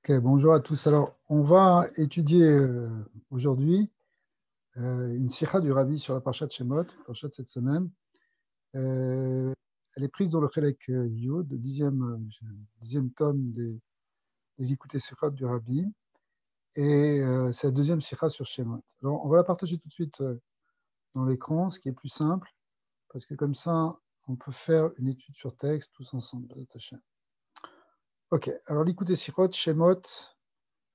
Ok, bonjour à tous. Alors, on va étudier aujourd'hui une sikha du Rabbi sur la Parashat Shemot, Parashat cette semaine. Elle est prise dans le Chelek Yud, le dixième tome des Likutei Sikhot du Rabbi, et c'est la deuxième sikha sur Shemot. Alors, on va la partager tout de suite dans l'écran, ce qui est plus simple, parce que comme ça, on peut faire une étude sur texte tous ensemble. Ok, alors Likutei Sikhot, Shemot,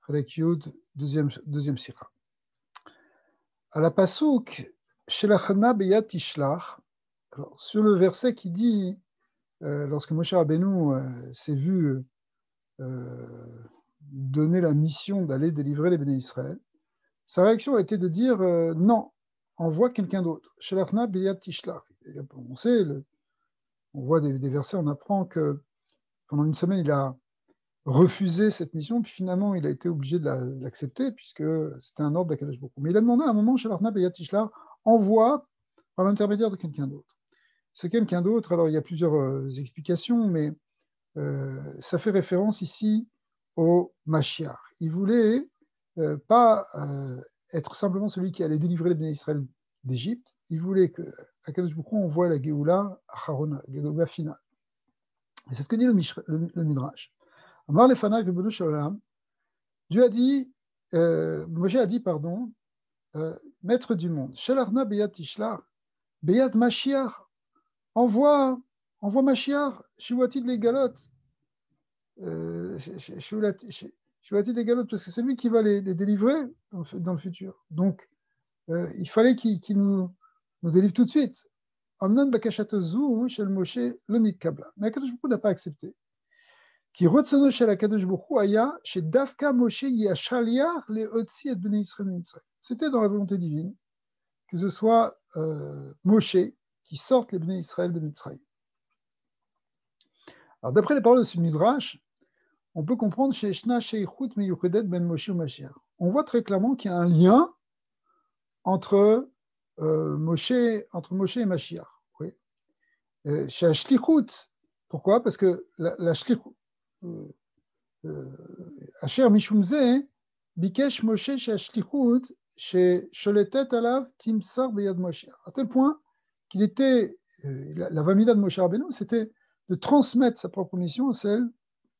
Chelek Yud, deuxième sikha. À la Pasuk, Shelachna beyat tishlach, sur le verset qui dit, lorsque Moshe Rabbeinu s'est vu donner la mission d'aller délivrer les béné Israël, sa réaction a été de dire non, envoie quelqu'un d'autre. Shelachna beyat tishlach. On sait, on voit des versets, on apprend que pendant une semaine, il a refusé cette mission, puis finalement, il a été obligé de l'accepter, puisque c'était un ordre d'Akadosh Baruch Hu. Mais il a demandé à un moment, Shelachna beyat tishlach, envoie par l'intermédiaire de quelqu'un d'autre. C'est quelqu'un d'autre, alors il y a plusieurs explications, mais ça fait référence ici au Mashiach. Il voulait pas être simplement celui qui allait délivrer les béné Israël d'Égypte, il voulait que Akadosh Baruch Hu envoie la Géoula Acharona, la Géoula finale. Et c'est ce que dit le Midrash. Amar Lefanav Rebbeinu Shalom, Dieu a dit, Moshe a dit, pardon, maître du monde, Shelarna beyat tishlach, beyat Mashiach, envoie Mashiach, Shiwati de l'égalote, Shiwati de l'égalote, parce que c'est lui qui va les délivrer dans le futur. Donc, il fallait qu'il nous délivre tout de suite. Amnan bakashatozu shel Moshe l'onik kabla. Mais Akadosh Baruch Hu n'a pas accepté. Qui rotzono shel Akadosh Baruch Hu aya chez Davka Moshe yashaliach leotzi et bnei Israël mitzrayim. C'était dans la volonté divine que ce soit Moshe qui sorte les bnei Israël de Mitzrayim. Alors, d'après les paroles de ce Midrash, on peut comprendre chez Shna Sheichut Meyuchedet Ben Moshe ou Mashiach. On voit très clairement qu'il y a un lien entre Moshe et Mashiach. Oui. Chez Ashlichut, pourquoi? Parce que la Shlichut, Asher Mishumze, Bikesh Moshe chez Ashlichut, chez Sholetet Alav Timsar Beyad Mashiach. À tel point qu'il était, la Vamida de Moshe Rabbeinu, c'était de transmettre sa propre mission, celle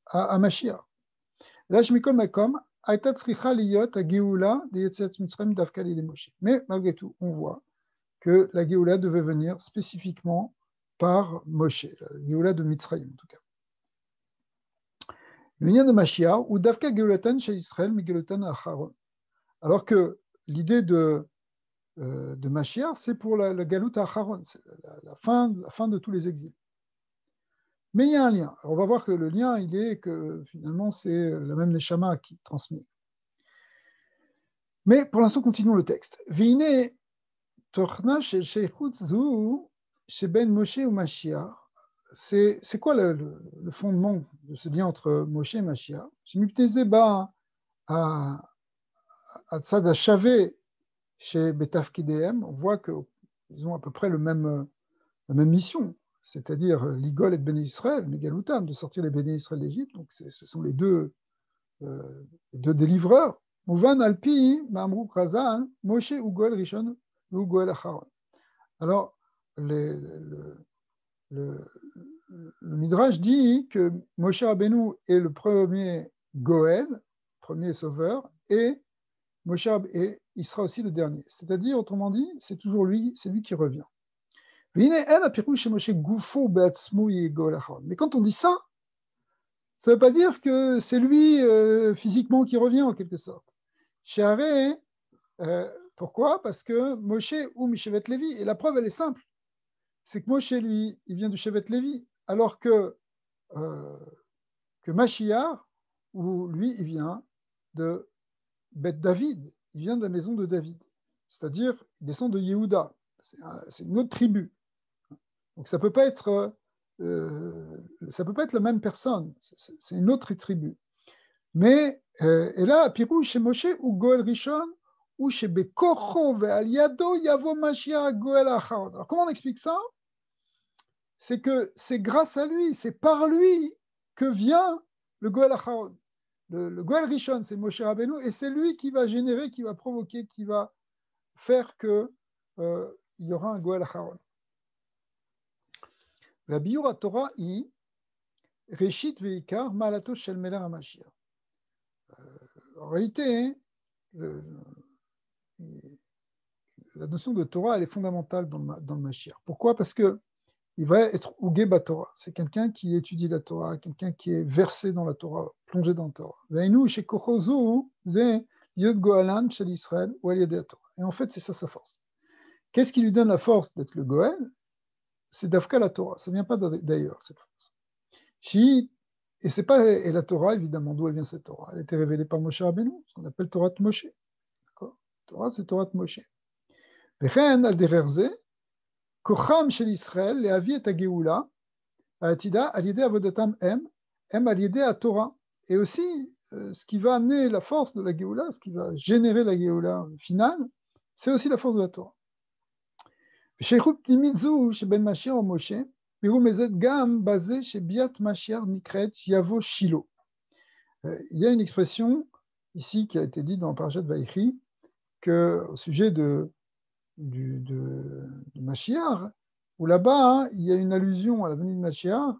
à Mashiach. Là, je m'écolle Makom, Aïtat Tzricha Liyot, à Géoula, de Yetziat Mitzrayim, Davkali de Moshe. Mais malgré tout, on voit que la Géoula devait venir spécifiquement par Moshe, la Géoula de Mitzrayim en tout cas. Le lien de Mashiach, ou Davka Géoulatan chez Israël, Miguelatan Acharon. Alors que l'idée de Mashiach, c'est pour la Galut Acharon, c'est la fin de tous les exils. Mais il y a un lien. Alors on va voir que le lien, il est que finalement, c'est la même Neshama qui transmet. Mais pour l'instant, continuons le texte. Vine Torna chez Sheichut Zou, chez Ben Moshe ou Mashiach. C'est quoi le fondement de ce lien entre Moshe et Mashiach? Chez Miptezeba à Tzad HaShaveh chez Betafkidem, on voit qu'ils ont à peu près la même mission, c'est-à-dire l'Igol et Ben Israël, Megaloutam, de sortir les Béné Israël d'Égypte. Donc ce sont les deux délivreurs. Mouvan Alpi, Mamrou Khazan, Moshe Ugol Rishon, Ugol Acharon. Alors, le Midrash dit que Moshe Rabbeinu est le premier Goël, premier sauveur, et Moshe et il sera aussi le dernier. C'est-à-dire, autrement dit, c'est toujours lui, c'est lui qui revient. Mais quand on dit ça, ça ne veut pas dire que c'est lui physiquement qui revient en quelque sorte. Chez pourquoi? Parce que Moshe ou Mishevet Lévi, et la preuve elle est simple, c'est que Moshe lui, il vient du Shevet Lévi, alors que Mashiach, où lui, il vient de Beth David, il vient de la maison de David, c'est-à-dire il descend de Yehuda, c'est une autre tribu. Donc ça peut pas être la même personne, c'est une autre tribu. Mais et là, Pirou chez Moshe ou Goël Rishon ou chez Bekocho ve'al yado yavo Mashiach Goël Acharon. Alors comment on explique ça? C'est que c'est grâce à lui, c'est par lui que vient le Goël Acharon. le Goël Rishon, c'est Moshe Rabbeinu, et c'est lui qui va générer, qui va provoquer, qui va faire que il y aura un Goël Acharon. La Biur Torah i Reshit veikar malato shel Melech HaMashiach. En réalité, la notion de Torah, elle est fondamentale dans le Mashiach. Pourquoi? Parce que il va être Ugé Batorah. C'est quelqu'un qui étudie la Torah, quelqu'un qui est versé dans la Torah, plongé dans la Torah. Et en fait, c'est ça sa force. Qu'est-ce qui lui donne la force d'être le Goël? C'est Dafka la Torah. Ça ne vient pas d'ailleurs, cette force. Et c'est pas et la Torah, évidemment, d'où elle vient cette Torah? Elle a été révélée par Moshe Rabbeinu, ce qu'on appelle Torah de Moshe. D'accord? Torah, c'est Torah de Moshe. וכן על דרך זה, כוחם של ישראל להביא את הגאולה העתידה על ידי עבודתם הם על ידי התורה. Et aussi, ce qui va amener la force de la Géoula, ce qui va générer la Géoula finale, c'est aussi la force de la Torah. בשייכות פנימית זו שבין משיח ומשה, מרומזת גם בזה שביאת משיח נקראת יבוא שילה. Il y a une expression ici qui a été dite dans Parashat Vaïchi, au sujet de Mashiach, où là-bas, il y a une allusion à la venue de Mashiach,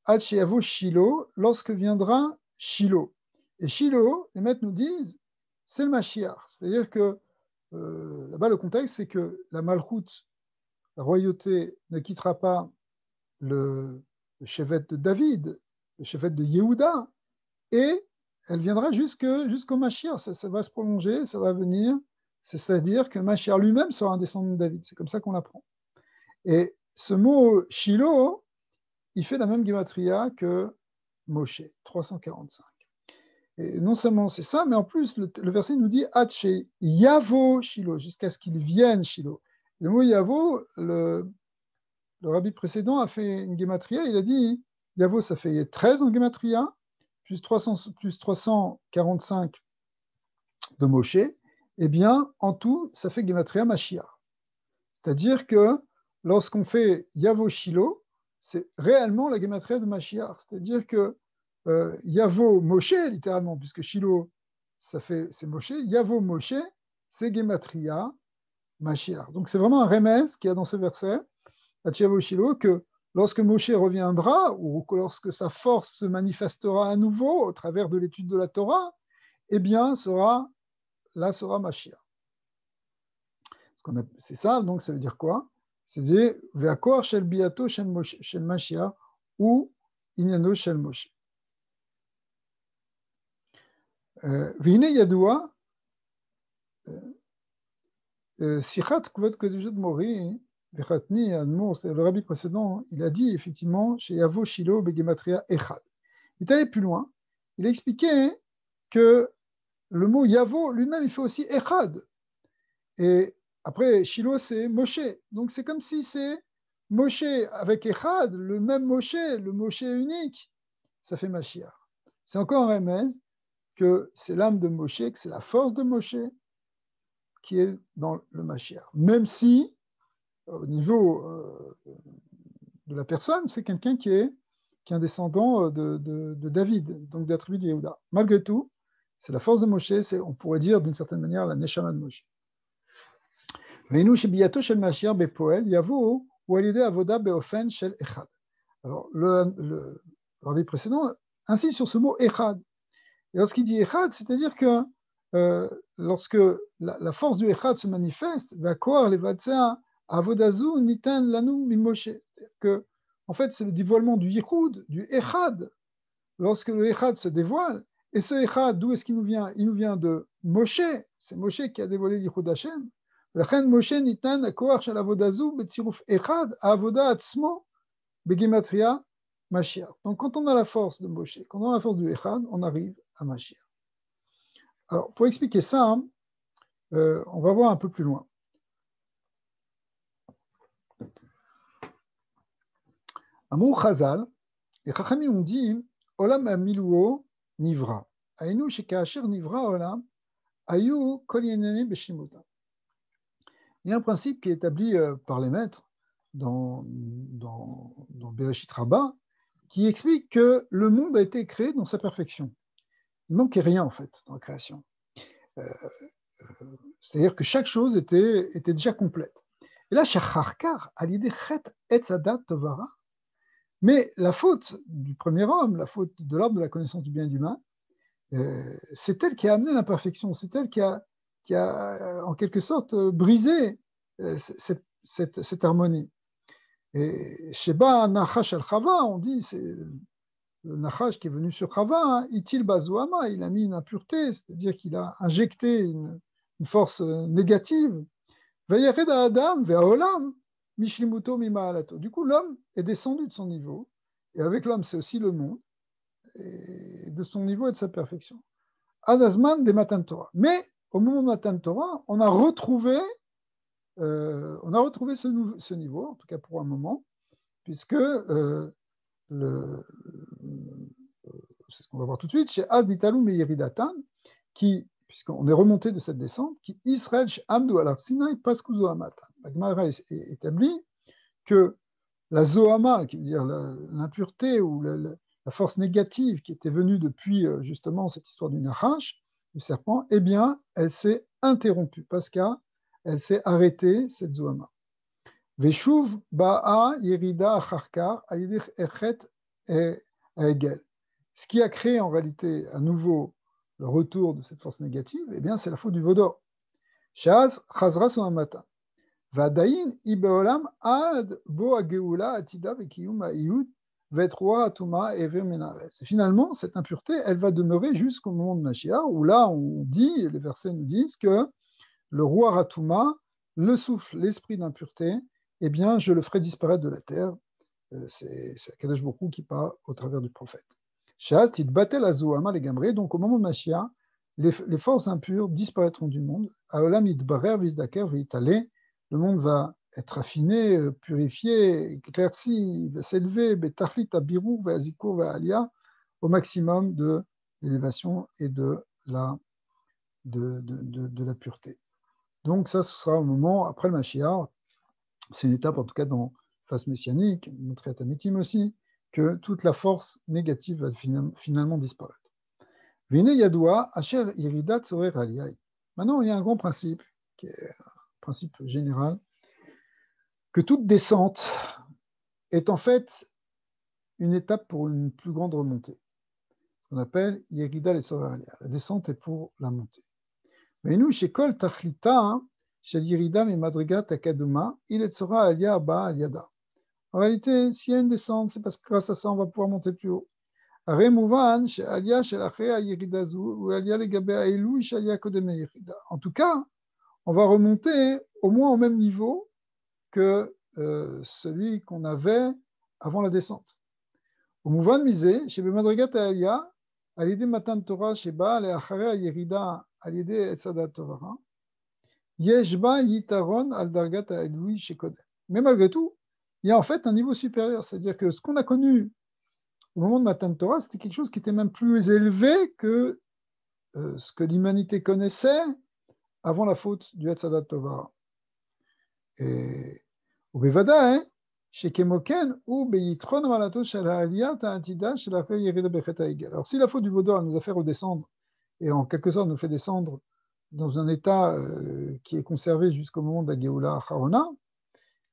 Ad Sheyavo Shilo, lorsque viendra Shilo. Et Shilo, les maîtres nous disent, c'est le Mashiach. C'est-à-dire que là-bas, le contexte, c'est que la Malchut, la royauté, ne quittera pas le chevet de David, le chevet de Yehuda, et elle viendra jusqu'au Mashiach. Ça va se prolonger, ça va venir. C'est-à-dire que Mashiach lui-même sera un descendant de David. C'est comme ça qu'on l'apprend. Et ce mot Shiloh, il fait la même gematria que Moshe, 345. Et non seulement c'est ça, mais en plus, le verset nous dit Hache Yavo Shiloh, jusqu'à ce qu'il vienne Shiloh. Le mot Yavo, le rabbi précédent a fait une gematria, il a dit Yavo, ça fait 13 en gematria, plus 345 de Moshe. Eh bien, en tout, ça fait Gematria Mashiach. C'est-à-dire que lorsqu'on fait Yavo Shilo, c'est réellement la Gematria de Mashiach. C'est-à-dire que Yavo Moshe, littéralement, puisque Shilo, c'est Moshe, Yavo Moshe, c'est Gematria Mashiach. Donc c'est vraiment un remez qu'il y a dans ce verset, à Yavo Shilo, que lorsque Moshe reviendra, ou lorsque sa force se manifestera à nouveau au travers de l'étude de la Torah, eh bien, là sera Mashiach. C'est ça, donc ça veut dire quoi? Ça veut dire Ve'akor shel biato shel Mashiach ou Inyano shel Moshe. V'hine yadua Sichat Kvod Kodeshot Mori Vechatni Admor, c'est le rabbi précédent, il a dit effectivement chez Yavo Shilo Begematria Echad. Il est allé plus loin, il a expliqué que le mot Yavo lui-même il fait aussi Echad. Et après, Shilo, c'est Moshe. Donc, c'est comme si c'est Moshe avec Echad, le même Moshe, le Moshe unique. Ça fait Mashiach. C'est encore un remède que c'est l'âme de Moshe, que c'est la force de Moshe qui est dans le Mashiach. Même si, au niveau de la personne, c'est quelqu'un qui est un descendant de David, donc de la tribu de Yehuda. Malgré tout, c'est la force de Moshe, on pourrait dire d'une certaine manière la Neshama de Moshe. Alors, le rabbi précédent insiste sur ce mot Echad. Et lorsqu'il dit Echad, c'est-à-dire que lorsque la force du Echad se manifeste, que en fait c'est le dévoilement du Yichud, du Echad, lorsque le Echad se dévoile, et ce Echad, d'où est-ce qu'il nous vient? Il nous vient de Moshe, c'est Moshe qui a dévoilé l'Yichud Hashem. לכן משה ניתן הכוח של עבודה זו בצירוף אחד, העבודה עצמו בגימטריה משיח. Donc quand on a la force de Moshe, quand on a la force du Echad, on arrive à Mashiach. Alors pour expliquer ça, on va voir un peu plus loin. Amou Chazal, les Chachamim ont dit Olam amiluo nivra. Aïnou shekasher nivra olam, ayu kol yenene beshimota. Il y a un principe qui est établi par les maîtres dans Bereshit Rabbah qui explique que le monde a été créé dans sa perfection. il manquait rien en fait dans la création. C'est-à-dire que chaque chose était déjà complète. Et là, Shacharkar, à l'idée Chet Etzadat Tovara, mais la faute du premier homme, la faute de l'arbre de la connaissance du bien et du mal, c'est elle qui a amené l'imperfection, c'est elle qui a en quelque sorte brisé cette harmonie. Et Sheba Nachash al Chava, on dit, c'est le Nachash qui est venu sur Chava, hein, Itil Bazoama, il a mis une impureté, c'est-à-dire qu'il a injecté une force négative. Vayered Adam ve'olam mishlimuto mima'alato. Du coup, l'homme est descendu de son niveau, et avec l'homme, c'est aussi le monde, et de son niveau et de sa perfection. Adazman des Matan Torah. Mais au moment de Matan Torah, on a retrouvé ce niveau, en tout cas pour un moment, puisque c'est ce qu'on va voir tout de suite, chez Ad Nitalou Meyeridatan, qui, puisqu'on est remonté de cette descente, qui Israël Amdu al Sinai Pasku Zohamata. La Gemara établit que la Zohama, qui veut dire l'impureté ou la force négative qui était venue depuis justement cette histoire du Nachash, du serpent, eh bien, elle s'est interrompue parce qu'elle s'est arrêtée, cette Zohama. Veshuv ba'a yerida acharkar alidich echet egel. Ce qui a créé en réalité à nouveau le retour de cette force négative, eh bien, c'est la faute du Vaudor. Shaz chazra sohamata. Vadain ibeolam ad bo ageula atida vekiyum ayud vetroa atuma ever menares. Finalement, cette impureté, elle va demeurer jusqu'au moment de Mashiach, où là, on dit, les versets nous disent que le roi Ratuma, le souffle, l'esprit d'impureté, eh bien, je le ferai disparaître de la terre. C'est Akadosh Baruch Hu qui parle au travers du prophète. Shaz battait la Zohama les Gamré, donc au moment de Mashiach, les forces impures disparaîtront du monde. Aolam idbarer vizdaker veitale, le monde va être affiné, purifié, éclairci, va s'élever, betachlit abiru veazikur vealia, au maximum de l'élévation et de la pureté. Donc ça, ce sera au moment, après le Mashiach, c'est une étape en tout cas dans la phase messianique, montré à Tamitim aussi, que toute la force négative va finalement disparaître. Vine yadoua, asher iridat sorer aliyai. Maintenant, il y a un grand principe, qui est un principe général, que toute descente est en fait une étape pour une plus grande remontée. Ce qu'on appelle Yerida et Sorer aliyai. La descente est pour la montée. Mais nous, chez Kol Tachlita, chez Yerida et Madrigat Akaduma, il est Sorer aliyai ba aliyada. En réalité, s'il y a une descente, c'est parce que grâce à ça, on va pouvoir monter plus haut. En tout cas, on va remonter au moins au même niveau que celui qu'on avait avant la descente. Au mouvement de misé, chez Bemadrigat Aliyah, à l'idée Matan Torah, chez Baal et Acharei Yerida, à l'idée Etzadat Torah, Yeshba Yitaron al Dargat Aeloui chez Kodem. Mais malgré tout, il y a en fait un niveau supérieur, c'est-à-dire que ce qu'on a connu au moment de Matan Torah, c'était quelque chose qui était même plus élevé que ce que l'humanité connaissait avant la faute du Etzadat Torah. Et au Bevada, chez Kemoken, ou Beyitron Ralato Shel Ha'aliyah Ta'atida Shel Acher Yerida Bechet Ha'egel. Alors si la faute du Vaudor nous a fait redescendre, et en quelque sorte nous fait descendre dans un état qui est conservé jusqu'au moment de la Géoula Harona,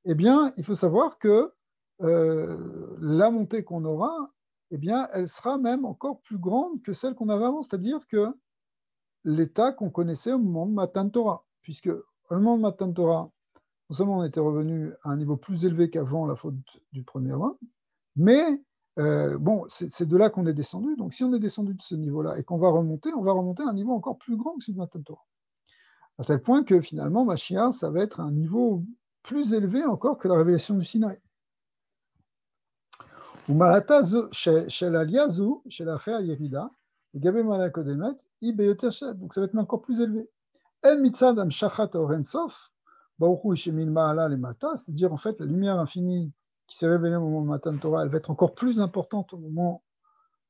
eh bien, il faut savoir que la montée qu'on aura, eh bien, elle sera même encore plus grande que celle qu'on avait avant, c'est-à-dire que l'état qu'on connaissait au moment de Matan Torah, puisque au moment de Matan Torah, non seulement on était revenu à un niveau plus élevé qu'avant la faute du premier homme, mais bon, c'est de là qu'on est descendu. Donc si on est descendu de ce niveau-là et qu'on va remonter, on va remonter à un niveau encore plus grand que celui de Matan Torah. À tel point que finalement, Mashiach, ça va être un niveau plus élevé encore que la révélation du Sinaï. Donc ça va être encore plus élevé. C'est-à-dire en fait la lumière infinie qui s'est révélée au moment de Matan Torah, elle va être encore plus importante au moment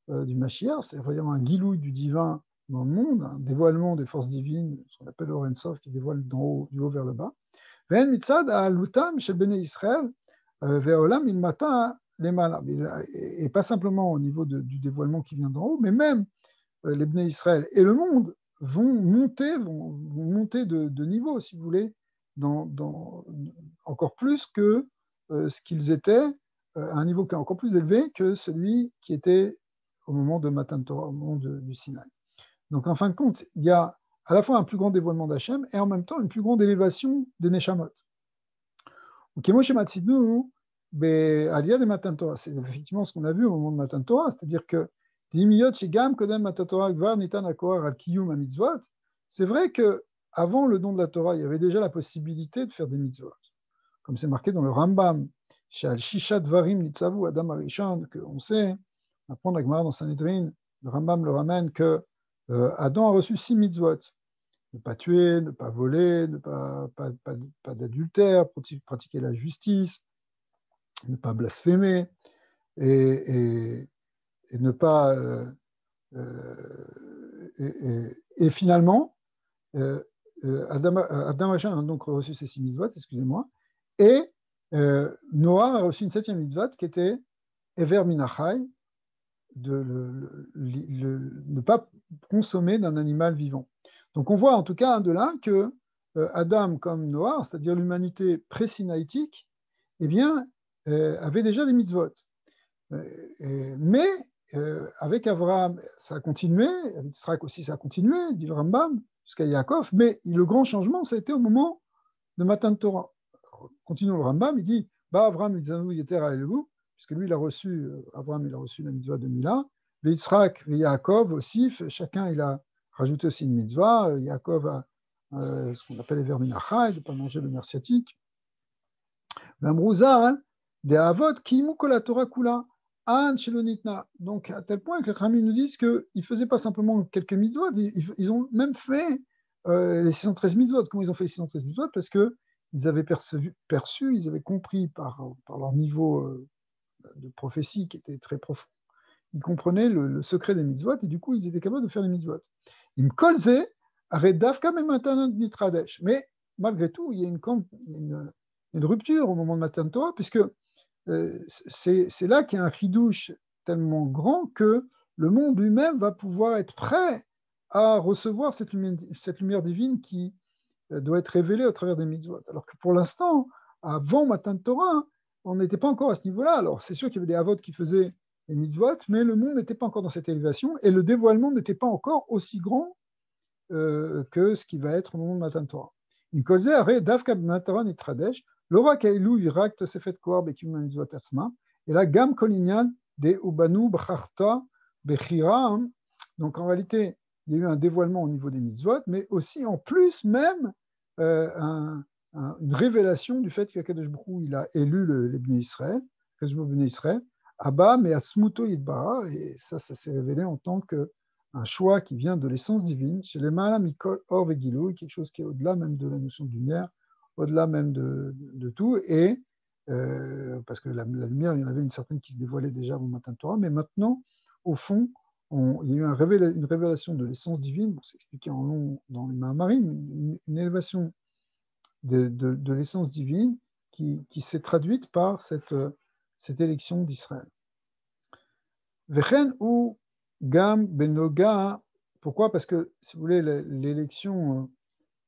du Mashiach, c'est-à-dire vraiment un guilouille du divin dans le monde, un dévoilement des forces divines, ce qu'on appelle Oren Sof, qui dévoile d'en haut, du haut vers le bas. Et pas simplement au niveau du dévoilement qui vient d'en haut, mais même les Bnei Israël et le monde vont monter de niveau, si vous voulez, encore plus que ce qu'ils étaient, à un niveau qui est encore plus élevé que celui qui était au moment de Matan Torah, au moment du Sinaï. Donc, en fin de compte, il y a à la fois un plus grand dévoilement d'Hachem et en même temps une plus grande élévation des Neshamot. Kemoshe Matsidnu, Aliyah de Matan Torah, c'est effectivement ce qu'on a vu au moment de Matan Torah, c'est-à-dire que c'est vrai qu'avant le don de la Torah, il y avait déjà la possibilité de faire des mitzvot. Comme c'est marqué dans le Rambam, qu'on sait, on apprend la Gemara dans Sanhedrin, le Rambam le ramène que Adam a reçu 6 mitzvot. Ne pas tuer, ne pas voler, ne pas d'adultère, pratiquer la justice, ne pas blasphémer et ne pas... et finalement, Adam a donc reçu ces 6 mitzvot, excusez-moi, et Noah a reçu une 7e mitzvot qui était Ever Minachai, ne pas consommer d'un animal vivant. Donc on voit en tout cas de là que Adam comme Noah, c'est-à-dire l'humanité pré-sinaïtique, eh bien, avait déjà des mitzvot. Mais avec Abraham, ça a continué, avec Yitzhak aussi, ça a continué, dit le Rambam, jusqu'à Yaakov, mais le grand changement, ça a été au moment de Matan Torah. Continuons le Rambam, il dit Abraham, puisque lui, il a reçu, Abraham, il a reçu la mitzvah de Mila, et Yitzhak et Yaakov aussi, chacun, il a rajouté aussi une mitzvah. Yaakov a ce qu'on appelle les verminachai, de ne pas manger le nerf sciatique. Vamrouzan, des avot, kimu kol Torah kula. Donc, à tel point que les Chachamim nous disent qu'ils ne faisaient pas simplement quelques mitzvot, ils ont même fait les 613 mitzvot. Comment ils ont fait les 613 mitzvot? Parce qu'ils avaient perçu, ils avaient compris par leur niveau de prophétie qui était très profond, ils comprenaient le secret des mitzvot et du coup, ils étaient capables de faire les mitzvot. Ils me kolze, aredavka maintenant nitradesh. Mais malgré tout, il y a une rupture au moment de Matan Torah, puisque c'est là qu'il y a un chidouche tellement grand que le monde lui-même va pouvoir être prêt à recevoir cette lumière divine qui doit être révélée au travers des mitzvot. Alors que pour l'instant, avant Matan Torah, on n'était pas encore à ce niveau-là. Alors c'est sûr qu'il y avait des avot qui faisaient les mitzvot, mais le monde n'était pas encore dans cette élévation et le dévoilement n'était pas encore aussi grand que ce qui va être au moment de Matan Torah. Il causait arrêt d'Avka B'Matan Nitradesh. L'ora kailou irak tosefet koar bekim mitzvot atzma et là gam kolinyan de ubanu b'charta bechira. Donc en réalité, il y a eu un dévoilement au niveau des mitzvot, mais aussi en plus même une révélation du fait qu'Akadosh Baruch Hu, il a élu les Bnei Israël, Abba mais Atzmuto Yidbara, et ça s'est révélé en tant qu'un choix qui vient de l'essence divine, chez les Ma'ala Mikol Or Vegilou, quelque chose qui est au-delà même de la notion de lumière, au-delà même de tout, et parce que la lumière, il y en avait une certaine qui se dévoilait déjà au Matan Torah, mais maintenant, au fond, il y a eu une révélation de l'essence divine, c'est expliqué en long dans les Mahamarim, une élévation de l'essence divine qui s'est traduite par cette élection d'Israël. Vechen ou Gam Benoga, pourquoi? Parce que, si vous voulez, l'élection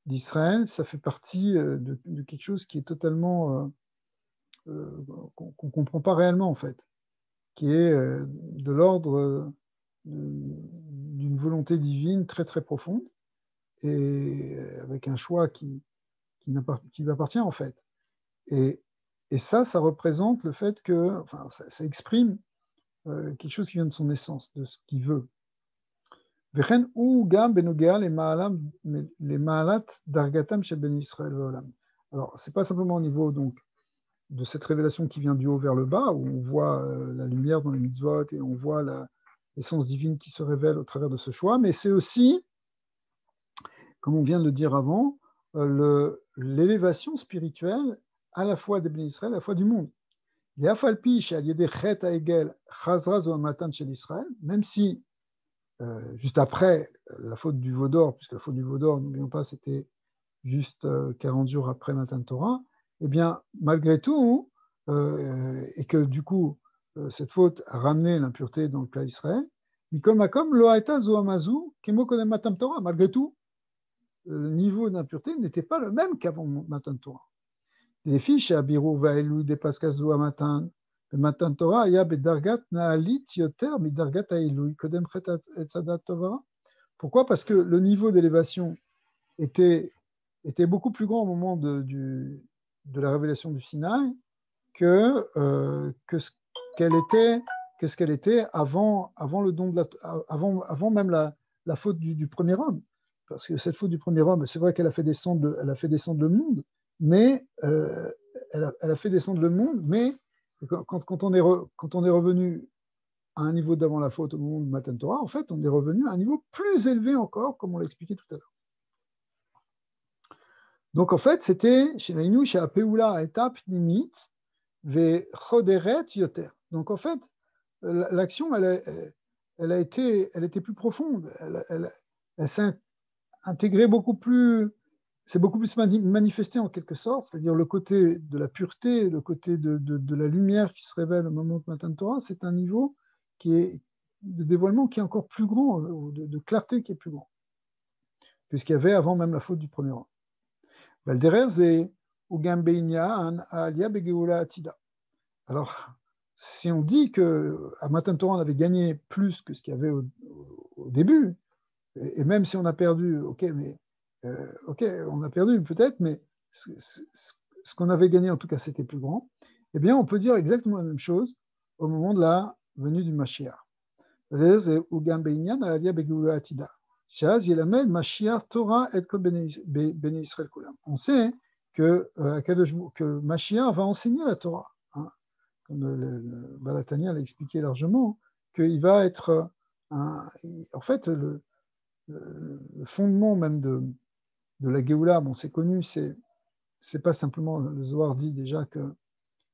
d'Israël, ça fait partie de quelque chose qui est totalement qu'on ne comprend pas réellement en fait, qui est de l'ordre d'une volonté divine très très profonde et avec un choix qui lui appartient en fait. Et ça représente le fait que, enfin, ça exprime quelque chose qui vient de son essence, de ce qu'il veut. Vechen ou gam benogea les maalat dargatam chez Ben Israël ve'olam. Alors, c'est pas simplement au niveau donc de cette révélation qui vient du haut vers le bas, où on voit la lumière dans les mitzvot et on voit l'essence divine qui se révèle au travers de ce choix, mais c'est aussi, comme on vient de le dire avant, l'élévation spirituelle à la fois des Bnei Israël, à la fois du monde. Même si, juste après la faute du veau d'or, puisque la faute du veau d'or, n'oublions pas, c'était juste 40 jours après Matan Torah, eh bien, malgré tout, et que du coup, cette faute a ramené l'impureté dans le peuple d'Israël, Mikol Makom, Lo Haeta Zo Amazu, Kemo Kodem Matan Torah. Malgré tout, le niveau d'impureté n'était pas le même qu'avant Matan Torah. Les fiches à Birou Vaelu de Paskazu à Matan, le Matan Torah, Aya Bedargat Naalit Yoter, Midargat Ailui, Kodem Chet Etzadat Tovara. Pourquoi? Parce que le niveau d'élévation était beaucoup plus grand au moment de la révélation du Sinaï que ce qu'elle était avant le don de avant même la faute du premier homme. Parce que cette faute du premier homme, c'est vrai qu'elle a fait descendre le monde, mais elle a fait descendre le monde, mais quand on est revenu à un niveau d'avant la faute au moment de Matan Torah, en fait, on est revenu à un niveau plus élevé encore, comme on l'a expliqué tout à l'heure. Donc, en fait, c'était chez Nainu, chez Apeoula, étape limite, ve choderet yoter. Donc, en fait, l'action, elle était plus profonde. Elle s'est intégrée beaucoup plus, c'est beaucoup plus manifesté en quelque sorte, c'est-à-dire le côté de la pureté, le côté de la lumière qui se révèle au moment de Matan Torah, c'est un niveau de dévoilement qui est encore plus grand, de clarté qui est plus grand, que ce qu'il y avait avant même la faute du premier rang. Alors, si on dit qu'à Matan Torah, on avait gagné plus que ce qu'il y avait au début, et même si on a perdu, ok, on a perdu peut-être, mais ce qu'on avait gagné, en tout cas, c'était plus grand, eh bien, on peut dire exactement la même chose au moment de la venue du Mashiach. On sait que Mashiach va enseigner la Torah, hein, comme le Balatania l'a expliqué largement, qu'il va être en fait le fondement même de la Géoula. Bon, c'est connu, c'est pas simplement, le Zohar dit déjà que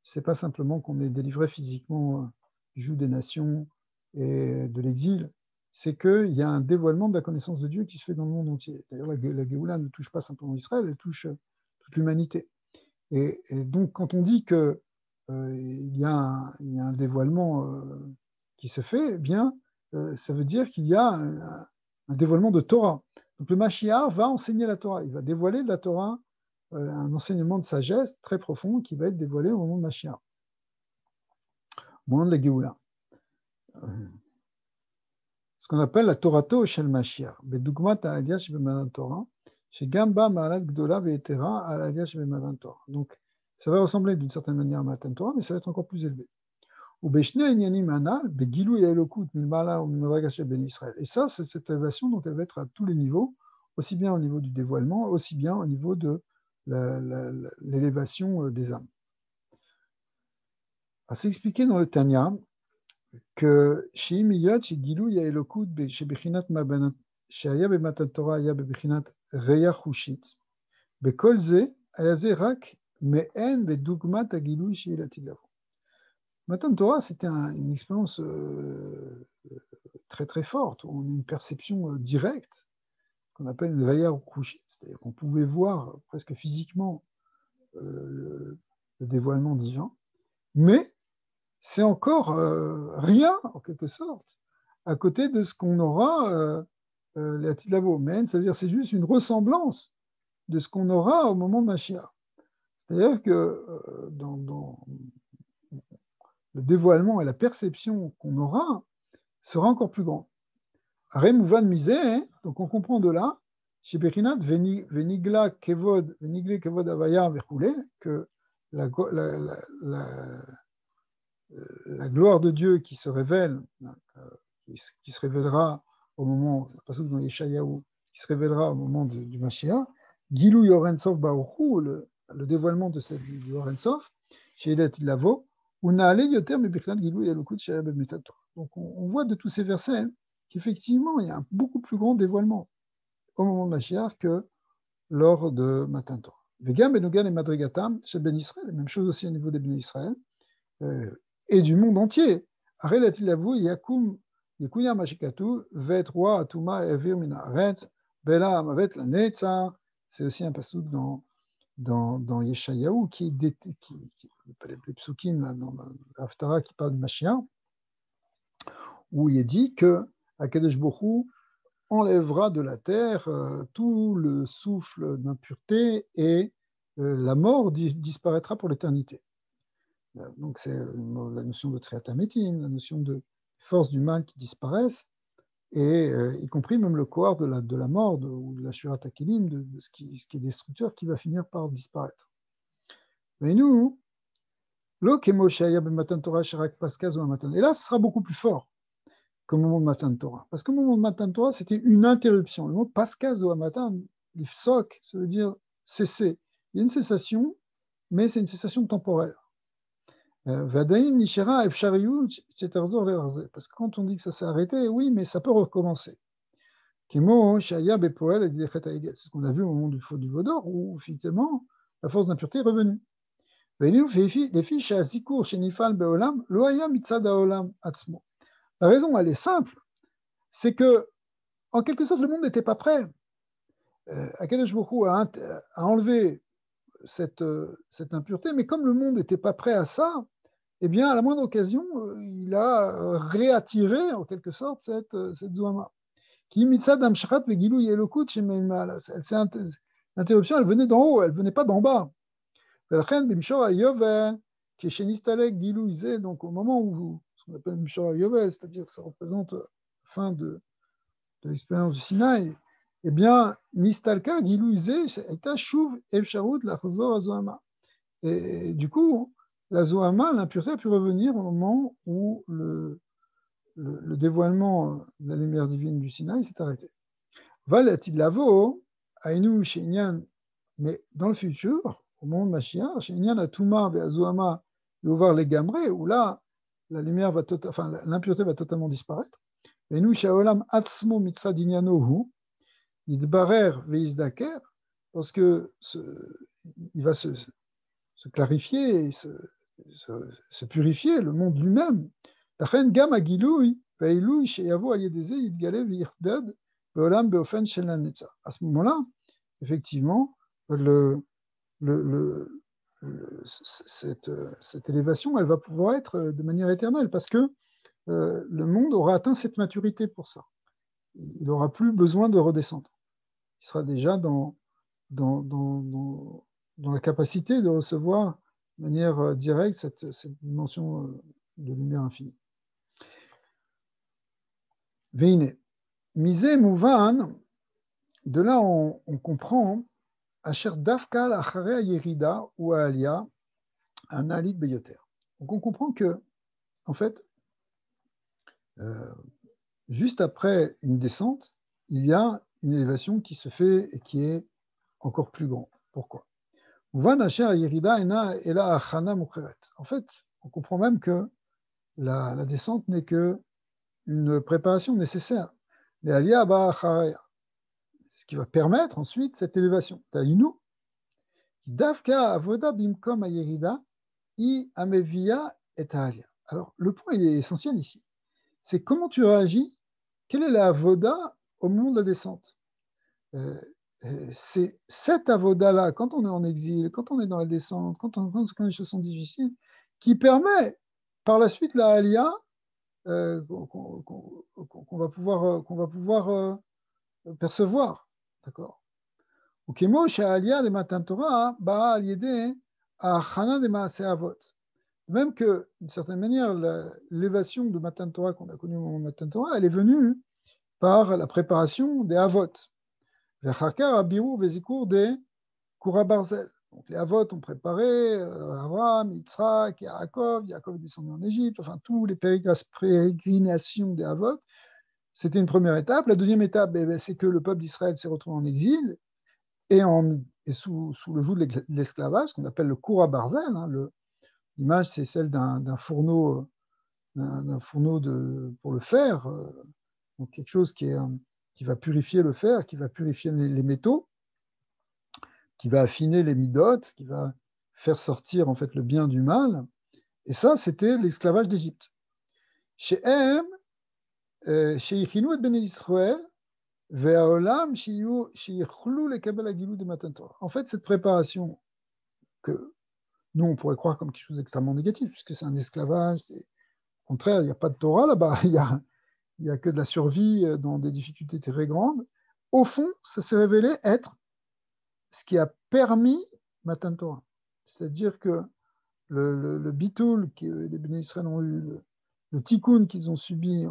c'est pas simplement qu'on est délivré physiquement du joug des nations et de l'exil, c'est qu'il y a un dévoilement de la connaissance de Dieu qui se fait dans le monde entier. D'ailleurs, la Géoula ne touche pas simplement Israël, elle touche toute l'humanité. Et donc, quand on dit qu'il y a un dévoilement qui se fait, eh bien, ça veut dire qu'il y a un dévoilement de Torah. Donc, le Mashiach va enseigner la Torah, il va dévoiler de la Torah un enseignement de sagesse très profond qui va être dévoilé au moment de Mashiach, au moment de la Géoula. Ce qu'on appelle la Torato shel Mashiach. Bedugmat ha'alia shebematan Torah, shegam ba ma'alat gdola ve'etera ha'alia shebematan Torah. Donc, ça va ressembler d'une certaine manière à Matan Torah, mais ça va être encore plus élevé. Ubeshne inyanim anal, begilui elokut milmala ou milmaraga sheben Israël. Et ça, c'est cette élévation dont elle va être à tous les niveaux, aussi bien au niveau du dévoilement, aussi bien au niveau de l'élévation des âmes. C'est expliqué dans le Tanya que chez Imiyot, chez Gilou, il y a Elokut, chez Bechinat Mabanat, chez Aya Bematan Torah, Aya Bechinat Reya Chushit, Bekolze, Ayaze Rak, Me'en, Bedugmat, Agilou, chez Elatilav. Matan Torah, c'était une expérience très très forte, où on a une perception directe, qu'on appelle une Reya Chushit, c'est-à-dire qu'on pouvait voir presque physiquement le dévoilement divin, mais c'est encore rien, en quelque sorte, à côté de ce qu'on aura, la Tilavo. Mais c'est-à-dire c'est juste une ressemblance de ce qu'on aura au moment de Mashiach. C'est-à-dire que dans le dévoilement et la perception qu'on aura sera encore plus grand. Remouvan misé, donc on comprend de là, chez Bechinat, Venigla Kevod Avaya Verkoulé, que la gloire de Dieu qui se révèle, qui se révélera au moment, parce que dans Yeshayahu, qui se révélera au moment du Mashiach, Gilou Yorensov Baruchu, le dévoilement de cette du Yorensov, chez Elet Lavo, Unaale Yoter Mebichnat Gilou Yalukut Shaya Bemetator. Donc on voit de tous ces versets qu'effectivement il y a un beaucoup plus grand dévoilement au moment de Mashiach que lors de Matan Torah. Vegam Benogan et Madrigatam, chez Ben Israël, la même chose aussi au niveau des Ben Israël, et du monde entier. Arelatilavo Yakum Yekuya Mashikatu Vet Roi Atuma Evir Minaret Bela Amavet la Netzar. C'est aussi un passage dans Yeshayahu qui les psukim dans l'Haftara qui parle du Mashiach, où il est dit que Akadosh Baruch Hu enlèvera de la terre tout le souffle d'impureté et la mort disparaîtra pour l'éternité. Donc c'est la notion de triatamétine, la notion de force du mal qui disparaissent, et y compris même le cohort de la mort ou de la Shurat Akilim, de ce qui est destructeur, qui va finir par disparaître. Mais nous, et là, ce sera beaucoup plus fort qu'au moment de Matan Torah. Parce qu'au moment de Matan Torah, c'était une interruption. Le mot Paskaz ou Matan, l'ifsok, ça veut dire cesser. Il y a une cessation, mais c'est une cessation temporaire. Parce que quand on dit que ça s'est arrêté, oui, mais ça peut recommencer. C'est ce qu'on a vu au moment du feu du Vaudor, où effectivement la force d'impureté est revenue. La raison, elle est simple, c'est que, en quelque sorte, le monde n'était pas prêt. Akadosh Baruch Hu a enlevé cette impureté, mais comme le monde n'était pas prêt à ça, eh bien, à la moindre occasion, il a réattiré, en quelque sorte, cette Zohama. L'interruption, elle venait d'en haut, elle ne venait pas d'en bas. Donc, au moment où, ce qu'on appelle Mishor Yovel, c'est-à-dire que ça représente la fin de l'expérience du Sinaï, eh bien, Nistalka, Gilou Izé, Eta Shuv Efsharut Lachzor Azohama. Et du coup, la Zohama, l'impureté, a pu revenir au moment où le dévoilement de la lumière divine du Sinaï s'est arrêté. Valatid Lavo, Ainu Shenyan, mais dans le futur, au moment de Mashiach, Shenyan Atuma Ve'azohama Yovar Legamre, où là, la lumière va l'impureté va totalement disparaître. Ainu Shaolam Atzmo Mitzad Inyanohu, Yidbarer Ve'izdaker, parce que il va se clarifier et se purifier, le monde lui-même. À ce moment-là, effectivement, cette élévation, elle va pouvoir être de manière éternelle, parce que le monde aura atteint cette maturité pour ça. Il n'aura plus besoin de redescendre. Il sera déjà dans la capacité de recevoir de manière directe cette dimension de lumière infinie. Veine, misé mouvan, de là on comprend Asher dafkal achare yerida ou alia un alit beyoter. Donc on comprend que, en fait, juste après une descente, il y a une élévation qui se fait et qui est encore plus grande. Pourquoi? En fait, on comprend même que la descente n'est qu'une préparation nécessaire. Ce qui va permettre ensuite cette élévation. Alors, le point il est essentiel ici. C'est comment tu réagis, quelle est la avoda au moment de la descente. C'est cette avoda-là, quand on est en exil, quand on est dans la descente, quand les choses sont difficiles, qui permet par la suite la alia qu'on va pouvoir percevoir. D'accord. Même que, d'une certaine manière, l'élévation de Matan Torah qu'on a connue au moment de Matan Torah, elle est venue par la préparation des Avot. Des Koura Barzel. Donc les Avot ont préparé Abraham, Yitzhak, Yaakov est descendu en Égypte, enfin tous les pérégrinations des Avot. C'était une première étape. La deuxième étape, c'est que le peuple d'Israël s'est retrouvé en exil et sous le joug de l'esclavage, ce qu'on appelle le Koura Barzel. L'image, c'est celle d'un fourneau, pour le fer, donc quelque chose qui va purifier le fer, qui va purifier les métaux, qui va affiner les midotes, qui va faire sortir en fait le bien du mal. Et ça, c'était l'esclavage d'Égypte. Chez M, chez Yichinou et Ben Israël, en fait, cette préparation que nous, on pourrait croire comme quelque chose d'extrêmement négatif, puisque c'est un esclavage, au contraire, il n'y a pas de Torah là-bas, il y a il n'y a que de la survie dans des difficultés très grandes. Au fond, ça s'est révélé être ce qui a permis Matan Torah. C'est-à-dire que le bitoul que les Béné Israël ont eu, le tikkun qu'ils ont subi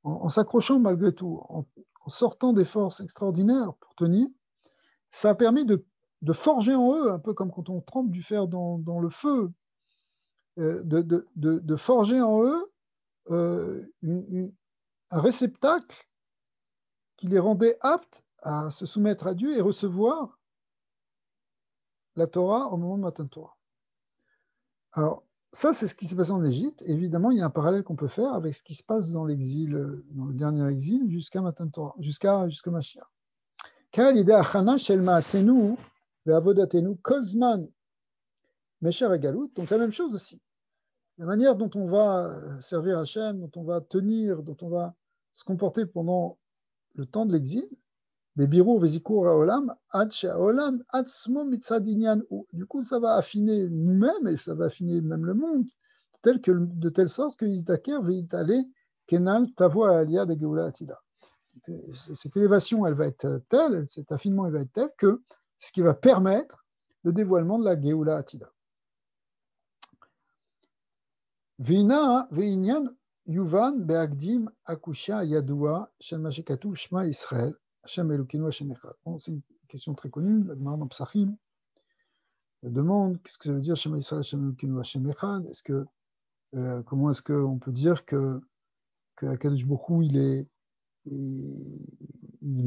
en s'accrochant malgré tout, en sortant des forces extraordinaires pour tenir, ça a permis de forger en eux, un peu comme quand on trempe du fer dans le feu, de forger en eux un réceptacle qui les rendait aptes à se soumettre à Dieu et recevoir la Torah au moment de Matan Torah. Alors, ça, c'est ce qui s'est passé en Égypte. Évidemment, il y a un parallèle qu'on peut faire avec ce qui se passe dans l'exil, dans le dernier exil, jusqu'à Matan Torah, jusqu'à Mashiach. Car l'idée achana shel ma'asenu ve'avodatenu kol zman mesher hagalut. Donc la même chose aussi. La manière dont on va servir Hachem, dont on va tenir, dont on va se comporter pendant le temps de l'exil, Bebiru vezikur haolam ad she'haolam atzmo mitzad inyan hu. Du coup, ça va affiner nous-mêmes et ça va affiner même le monde, de telle sorte que Yizdaker ve'itale kenal tavo aliyah de geoula atida. Cette élévation, elle va être telle, cet affinement, il va être tel que c'est ce qui va permettre le dévoilement de la geoula atida. Vina ve'inyan yuvan be'agdim akusha yadua shel ma shekatuv shema Israël. Hashem Elokeinu Hashem Echad. Bon, c'est une question très connue, la Gemara dans Psachim demande qu'est-ce que ça veut dire Shema Israël Hashem Elokeinu Hashem Echad. Comment est-ce qu'on peut dire que Akadosh Baruch Hu, il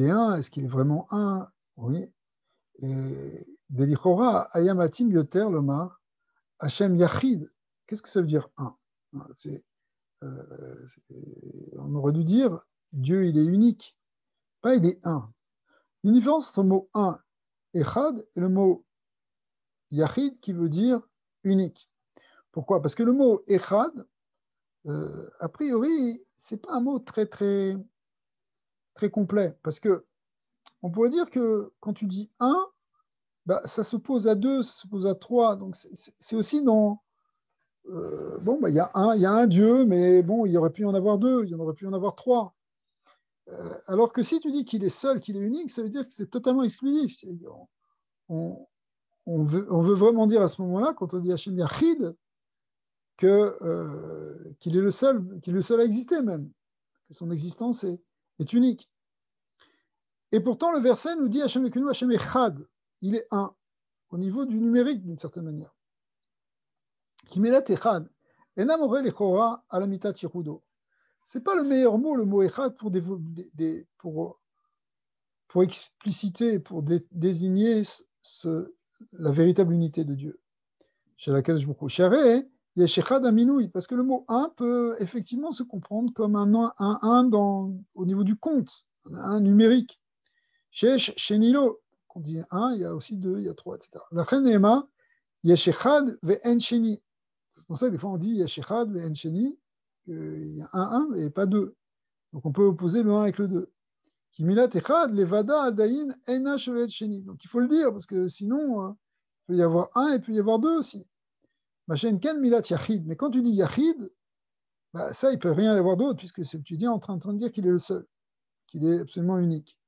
est un? Est-ce qu'il est vraiment un? Oui. Delichora Ayamatim Yoter Lomar Hashem Yachid. Qu'est-ce que ça veut dire un? On aurait dû dire Dieu, il est unique. Pas il est un. Une différence entre le mot un, echad, et le mot yachid, qui veut dire unique. Pourquoi? Parce que le mot echad, a priori, c'est pas un mot très, très, très complet. Parce que on pourrait dire que quand tu dis un, bah, ça s'oppose à deux, ça s'oppose à trois. Donc c'est aussi dans. Bon, bah, il y a un Dieu, mais bon, il y aurait pu y en avoir deux, il y en aurait pu y en avoir trois. Alors que si tu dis qu'il est seul, qu'il est unique, ça veut dire que c'est totalement exclusif. On veut vraiment dire à ce moment-là, quand on dit Hachem Yachid, qu'il est le seul à exister même, que son existence est unique. Et pourtant, le verset nous dit Hachem Elokeinu Hachem Echad, il est un, au niveau du numérique d'une certaine manière. Kimelat Echad, enam oreh lechora alamitat yichudo. C'est pas le meilleur mot, le mot Echad, pour expliciter, pour désigner la véritable unité de Dieu. Chez laquelle je me couche. Parce que le mot un peut effectivement se comprendre comme un au niveau du compte, un numérique. Chez Nilo, quand on dit un, il y a aussi deux, il y a trois, etc. La Khenema, Yeshechad ve'en sheni. C'est pour ça que des fois on dit Yeshechad ve'en sheni, qu'il y a un et pas deux. Donc on peut opposer le un avec le deux. Kimilat echad levada adayin ena shevet sheni. Donc il faut le dire parce que sinon il peut y avoir un et puis y avoir deux aussi. Machin ken milat yachid. Mais quand tu dis yachid, bah, ça il peut rien y avoir d'autre puisque tu dis en train de dire qu'il est le seul, qu'il est absolument unique.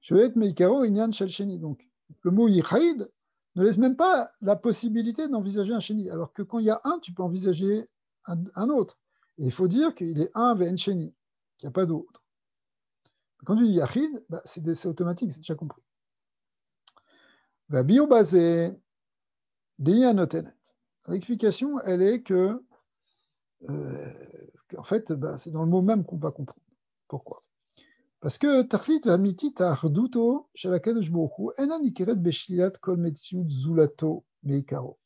Shevet meikaro inyan shel sheni. Donc le mot yachid ne laisse même pas la possibilité d'envisager un sheni. Alors que quand il y a un, tu peux envisager un autre. Et il faut dire qu'il est un ve'en sheni, qu'il n'y a pas d'autre. Quand tu dis Yachid, bah, c'est automatique, c'est déjà compris. L'explication, elle est que, en fait, bah, c'est dans le mot même qu'on va comprendre. Pourquoi? Parce que Tachlit Amitit Arduto, Shalakadosh Baruch Hu, Ena Nikeret Beshliat Kol Metziut Zulato Meikaro.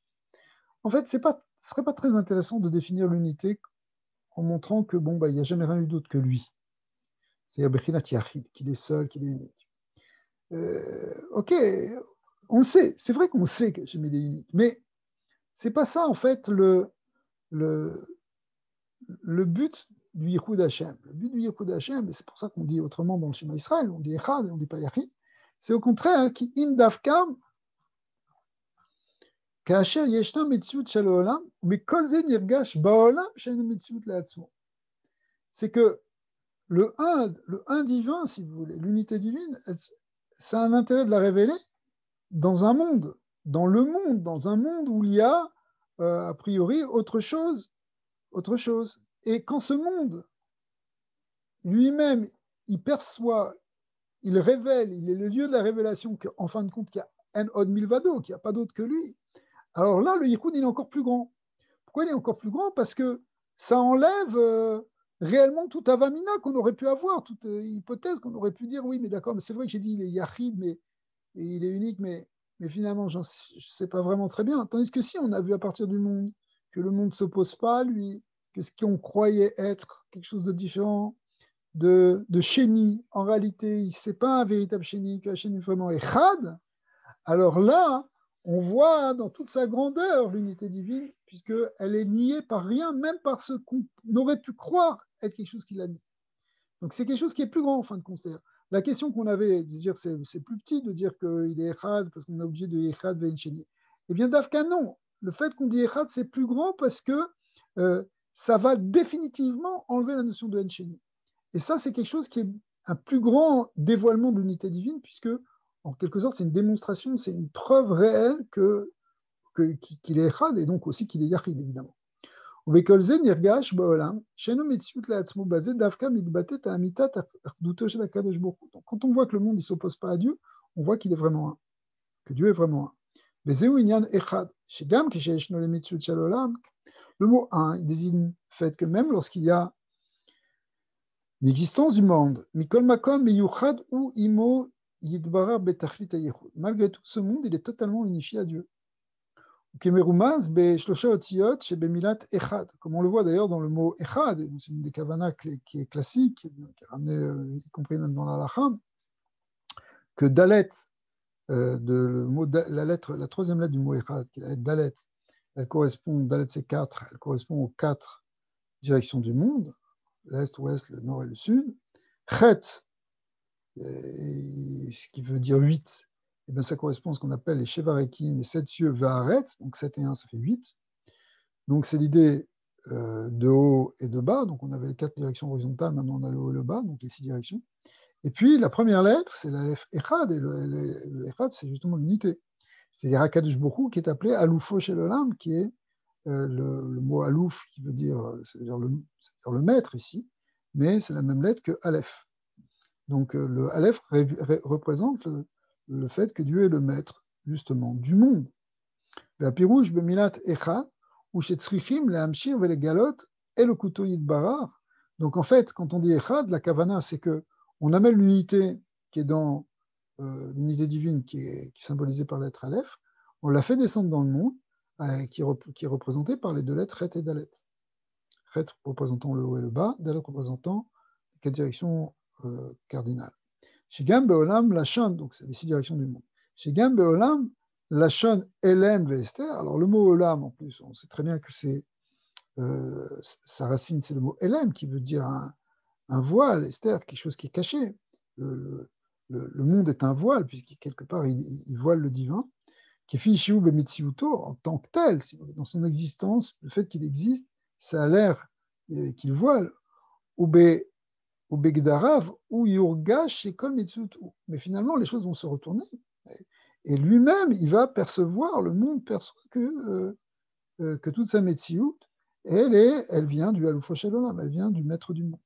En fait, ce serait pas très intéressant de définir l'unité en montrant que, bon, bah, il n'y a jamais rien eu d'autre que lui. C'est Bechinat Yachid, qu'il est seul, qu'il est unique. Ok, on le sait, c'est vrai qu'on sait que Hachem est unique, mais c'est pas ça en fait le but du Yichud Hachem. Le but du Yichud Hachem, et c'est pour ça qu'on dit autrement dans le schéma Israël, on dit Echad et on dit pas Yachid, c'est au contraire qui im davkam כאשר ישנה מציאות של העולם, ומכל זה נרגש בעולם שאין מציאות לעצמו. C'est que le un divin, si vous voulez, l'unité divine, ça a un intérêt de la révéler dans un monde, dans un monde où il y a, a priori, autre chose. Et quand ce monde, lui-même, il perçoit, il révèle, il est le lieu de la révélation, qu'en fin de compte, qu'il y a un od milvado, qu'il n'y a pas d'autre que lui, alors là, le yichud, il est encore plus grand. Pourquoi il est encore plus grand? Parce que ça enlève réellement toute avamina qu'on aurait pu avoir, toute hypothèse qu'on aurait pu dire, oui, mais d'accord, mais c'est vrai que j'ai dit il est yachid, mais il est unique, mais finalement, je ne sais pas vraiment très bien. Tandis que si on a vu à partir du monde que le monde ne s'oppose pas à lui, que ce qu'on croyait être quelque chose de différent, de chéni, en réalité, ce n'est pas un véritable chéni, que la chéni vraiment est chad, alors là, on voit dans toute sa grandeur l'unité divine, puisqu'elle est niée par rien, même par ce qu'on aurait pu croire être quelque chose qui l'a nie. Donc c'est quelque chose qui est plus grand en fin de compte. La question qu'on avait, de dire c'est plus petit de dire qu'il est Echad parce qu'on est obligé de Echad Ve'encheni. Eh bien, Dafka, non. Le fait qu'on dit Echad, c'est plus grand parce que ça va définitivement enlever la notion de Encheni. Et ça, c'est quelque chose qui est un plus grand dévoilement de l'unité divine, puisque, en quelque sorte, c'est une démonstration, c'est une preuve réelle qu'il est Echad et donc aussi qu'il est Yachid, évidemment. ובכל זה נרגש בעולם שאינו מציאות לעצמו בזה דווקא מתבטאת האמיתת אחדותו של הקדוש ברוך הוא. Donc, quand on voit que le monde ne s'oppose pas à Dieu, on voit qu'il est vraiment un, que Dieu est vraiment un. וזהו עניין אחד, שגם כשישנו למציאות של עולם, le mot un, il désigne le fait que même lorsqu'il y a une existence du monde, מכל מקום מיוחד הוא עמו יתברך בתכלית הייחוד. Malgré tout, ce monde, il est totalement unifié à Dieu. Comme on le voit d'ailleurs dans le mot Echad, c'est une des kavanas qui est classique, qui est ramenée, y compris même dans l'Halakha, que Dalet, la troisième lettre du mot Echad, qui est la lettre Dalet, elle correspond, Dalet c'est 4, elle correspond aux 4 directions du monde, l'Est, l'Ouest, le Nord et le Sud. Chet, ce qui veut dire 8, et bien ça correspond à ce qu'on appelle les Shevarekim, les 7 cieux Vaharetz, donc 7 et 1, ça fait 8. Donc c'est l'idée de haut et de bas, donc on avait les 4 directions horizontales, maintenant on a le haut et le bas, donc les 6 directions. Et puis la première lettre, c'est la lettre Echad, et le Echad, c'est justement l'unité. C'est-à-dire Akadosh Borou qui est appelé Aloufo chez l'Olam, qui est le mot Alouf, qui veut dire, le maître ici, mais c'est la même lettre que Aleph. Donc le Aleph représente le fait que Dieu est le maître, justement, du monde. La pirouche bemilat echad, ou shetzrichim lehamshir velegalot elokuto yitbarar. Donc en fait, quand on dit echad, la kavana, c'est que on amène l'unité qui est dans l'unité divine qui est symbolisée par la lettre Aleph, on la fait descendre dans le monde, qui est représentée par les deux lettres Chet et Dalet. Chet représentant le haut et le bas, Dalet représentant les 4 directions cardinales. Chez Gam Beolam Lachon, donc c'est les 6 directions du monde. Chez Gam Beolam Lachon Elem Vester, alors le mot Olam en plus, on sait très bien que c'est sa racine, c'est le mot Elem qui veut dire un voile, Esther, quelque chose qui est caché. Le monde est un voile, puisqu'il quelque part il voile le divin, qui est Fichiou Bemetsiuto en tant que tel, dans son existence, le fait qu'il existe, ça a l'air qu'il voile. Ou Begdarav ou Yurgash et Kol Mitzvut. Mais finalement, les choses vont se retourner. Et lui-même, il va percevoir, le monde perçoit que toute sa Metsiout, elle vient du Aloufo Shalom, elle vient du maître du monde.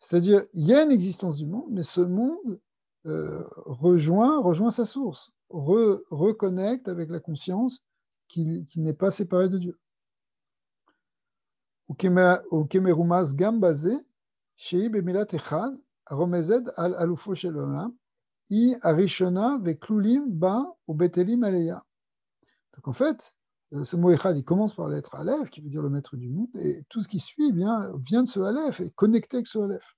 C'est-à-dire, il y a une existence du monde, mais ce monde rejoint sa source, reconnecte avec la conscience qui n'est pas séparée de Dieu. Ou Kemerumas Gambazé, Shei bemilat echad, romezed al alufo shel olam, I arishona veklulim ba ou betelim aleya. Donc en fait, ce mot echad, il commence par la lettre Aleph, qui veut dire le maître du monde, et tout ce qui suit vient de ce Aleph, et connecté avec ce Aleph.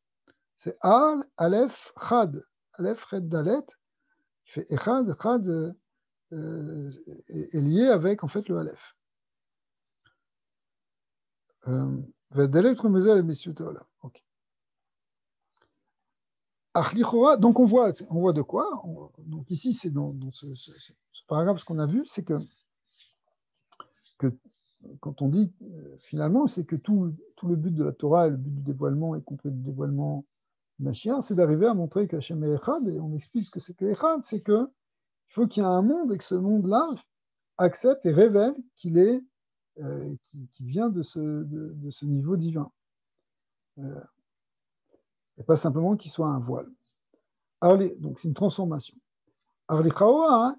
C'est Al, Aleph, Chad. Aleph, Ched, Dalet, qui fait echad, Chad est lié avec en fait le Aleph. Vedalet romezed al mesiut olam. Ok. Donc on voit de quoi. Donc ici, c'est dans ce paragraphe, ce qu'on a vu, c'est que quand on dit, finalement, c'est que tout le but de la Torah et le but du dévoilement, y compris le dévoilement de Mashiach, c'est d'arriver à montrer qu'Hachem est Echad, et on explique ce que c'est que Echad, c'est qu'il faut qu'il y ait un monde et que ce monde-là accepte et révèle qu'il est, qui vient de ce niveau divin. Et pas simplement qu'il soit un voile. Donc c'est une transformation. Arlichaoa,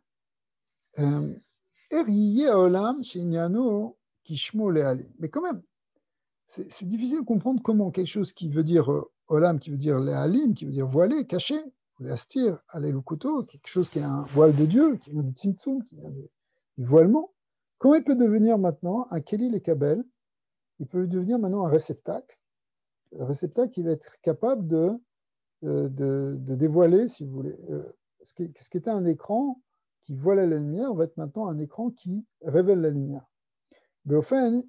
Eriye Olam, Shinyano, Kishmo Leale. Mais quand même, c'est difficile de comprendre comment quelque chose qui veut dire Olam, qui veut dire Lealim, qui veut dire voilé, caché, Leastir, aller le couteau, quelque chose qui est un voile de Dieu, qui vient du Tzimtzum, qui vient du voilement. Comment il peut devenir maintenant un Kelil et Kabel? Il peut devenir maintenant un réceptacle qui va être capable de dévoiler, si vous voulez, ce qui était un écran qui voilait la lumière, va être maintenant un écran qui révèle la lumière. Beofen,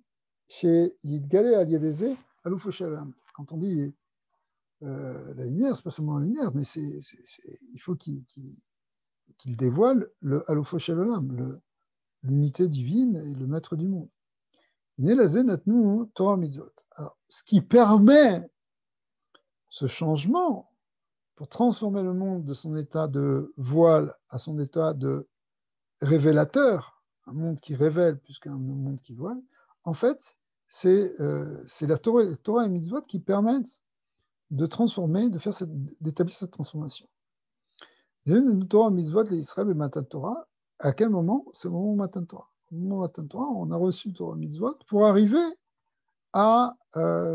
chez Yidgale Aliadeze, Aloufo Shalom. Quand on dit la lumière, c'est pas seulement la lumière, mais il faut qu'il dévoile le Aloufo Shalom, l'unité divine et le maître du monde. Torah Mitzvot. Alors, ce qui permet ce changement pour transformer le monde de son état de voile à son état de révélateur, un monde qui révèle plus qu'un monde qui voile, en fait, c'est la Torah et Mitzvot qui permettent de transformer, d'établir cette transformation. Les Torah et Mitzvot, les Israël et Matan Torah, à quel moment? C'est le moment Matan Torah. Au moment Matan Torah, on a reçu Torah et Mitzvot pour arriver à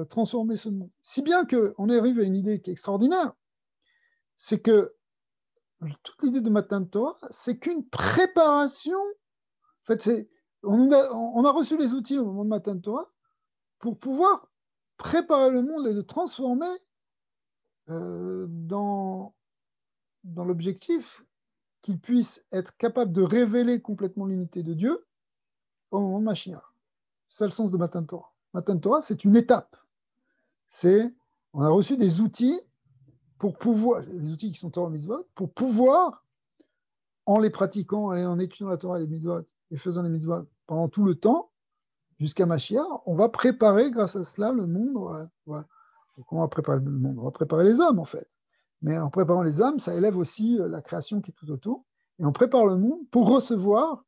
transformer ce monde. Si bien qu'on est arrivé à une idée qui est extraordinaire, c'est que toute l'idée de Matan Torah, c'est qu'une préparation. En fait, on a reçu les outils au moment de Matan Torah pour pouvoir préparer le monde et le transformer dans l'objectif qu'il puisse être capable de révéler complètement l'unité de Dieu au moment de Mashiach. C'est le sens de Matan Torah. Matan Torah, c'est une étape. On a reçu des outils pour pouvoir, les outils qui sont Torah Mitzvot, pour pouvoir, en les pratiquant et en étudiant la Torah et les Mitzvot, et faisant les Mitzvot pendant tout le temps, jusqu'à Mashiach, on va préparer, grâce à cela, le monde. Donc on va préparer le monde, on va préparer les hommes, en fait. Mais en préparant les hommes, ça élève aussi la création qui est tout autour. Et on prépare le monde pour recevoir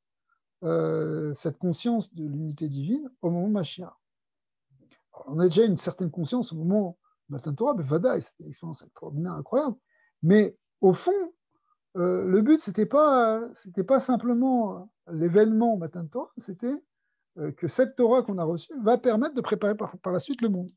cette conscience de l'unité divine au moment de Mashiach. On a déjà une certaine conscience au moment de Matan Torah, Bevada, c'était une expérience extraordinaire, incroyable. Mais au fond, le but, c'était pas simplement l'événement Matan Torah, c'était que cette Torah qu'on a reçue va permettre de préparer par la suite le monde.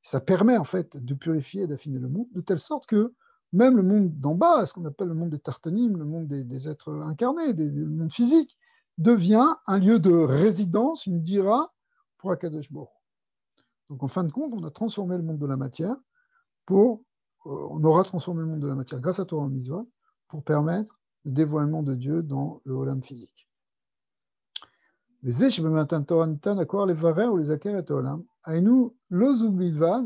Ça permet en fait de purifier et d'affiner le monde, de telle sorte que même le monde d'en bas, ce qu'on appelle le monde des Tartanim, le monde des êtres incarnés, le monde physique, devient un lieu de résidence, une dira pour Akadosh Baruch. Donc en fin de compte, on a transformé le monde de la matière on aura transformé le monde de la matière grâce à Torah Mitzvot pour permettre le dévoilement de Dieu dans le Olam physique. וזה שבמתן תורה ניתן הכוח לברר ולזכר את העולם, היינו לא זו בלבד,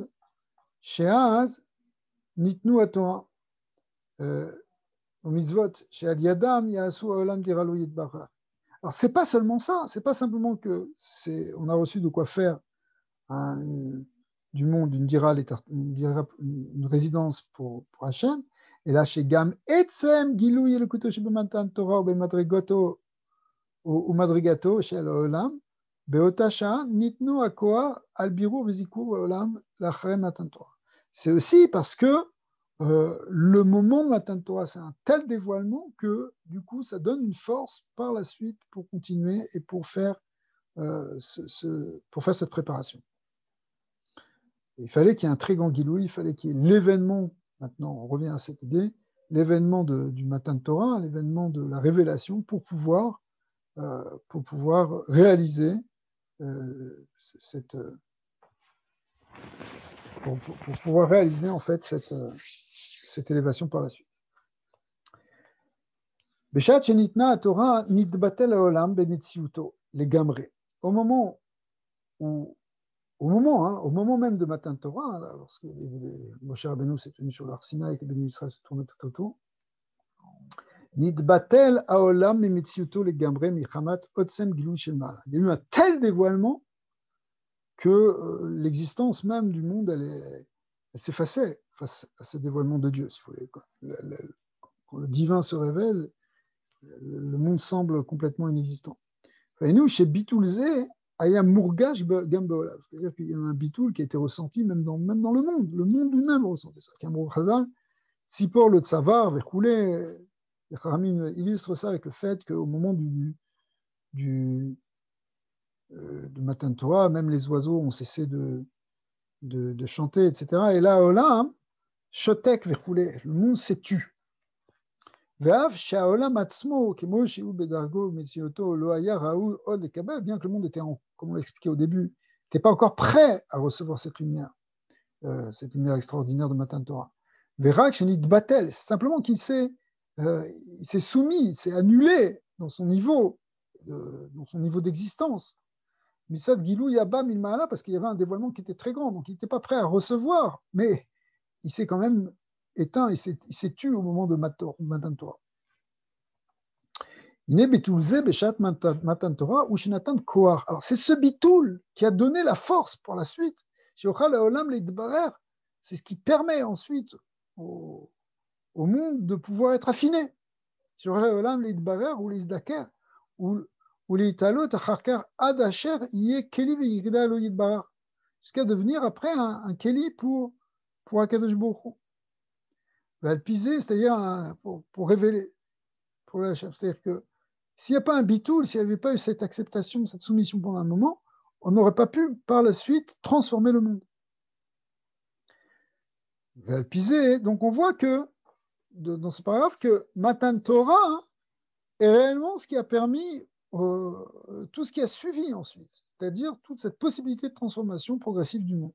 שאז ניתנו התורה ומצוות שעל ידם יעשו העולם דירה לו יתברך. Alors c'est pas seulement ça, c'est pas simplement que on a reçu de quoi faire du monde une résidence pour Hachem, et là chez Gam etzem gilui elokutto שבמתן תורה ובמדרגתו ומדרגתו של העולם, באותה שעה ניתנו הכוח על בירור וזיכור העולם לאחרי מתן תורה. C'est aussi parce que le moment de Matan Torah, c'est un tel dévoilement que du coup, ça donne une force par la suite pour continuer et pour faire cette préparation. Il fallait qu'il y ait un très grand guiloui, il fallait qu'il y ait l'événement, maintenant on revient à cette idée, l'événement du Matan Torah, l'événement de la révélation pour pouvoir réaliser pour pouvoir réaliser en fait cette élévation par la suite. Beshat shenitna Torah nitbatel haolam bemitziuto legamre. Au moment même de Matan Torah, lorsque Moshe Rabbeinu s'est tenu sur l'Ar Sinaï et que Béni Israël se tournait tout autour, Nidbatel haolam mimitziuto legamre michamat otsem gilui shel ma'ala. Il y a eu un tel dévoilement que l'existence même du monde, elle s'effaçait face à ce dévoilement de Dieu, si vous voulez. Quand le divin se révèle, le monde semble complètement inexistant. Et nous, chez Bitoulze, Aya Mourgash Gambeola, c'est-à-dire qu'il y a un bitoul qui a été ressenti même dans le monde lui-même ressentait ça. Kamrou Khazal, Sipor le Tsavar, Verkoulé, les Kharamim illustrent ça avec le fait qu'au moment de Matan Torah, même les oiseaux ont cessé de chanter, etc. Et là, Olam, Shotek Verkoulé, le monde s'est tu. Ve'av Shaolam Atzmo, Kemo Shiu Bedargo, Metsioto, Loaya Raoul, Od et Kabel, bien que le monde était, comme on l'a expliqué au début, n'était pas encore prêt à recevoir cette lumière extraordinaire de Matan Torah. Verak Shenit Batel, c'est simplement qu'il s'est soumis, il s'est annulé dans son niveau d'existence. Mitzad Gilou Yaba Milmaala, parce qu'il y avait un dévoilement qui était très grand, donc il n'était pas prêt à recevoir, mais il s'est quand même éteint, il s'est tué au moment de Matan Torah. Alors c'est ce bitoul qui a donné la force pour la suite. C'est ce qui permet ensuite au monde de pouvoir être affiné. Jusqu'à devenir après un keli pour Akadosh Baruch Hu. C'est-à-dire pour révéler, pour la chef. C'est-à-dire que s'il n'y a pas un bitoul, s'il n'y avait pas eu cette acceptation, cette soumission pendant un moment, on n'aurait pas pu par la suite transformer le monde. Donc on voit que dans ce paragraphe que Matan Torah est réellement ce qui a permis tout ce qui a suivi ensuite, c'est-à-dire toute cette possibilité de transformation progressive du monde.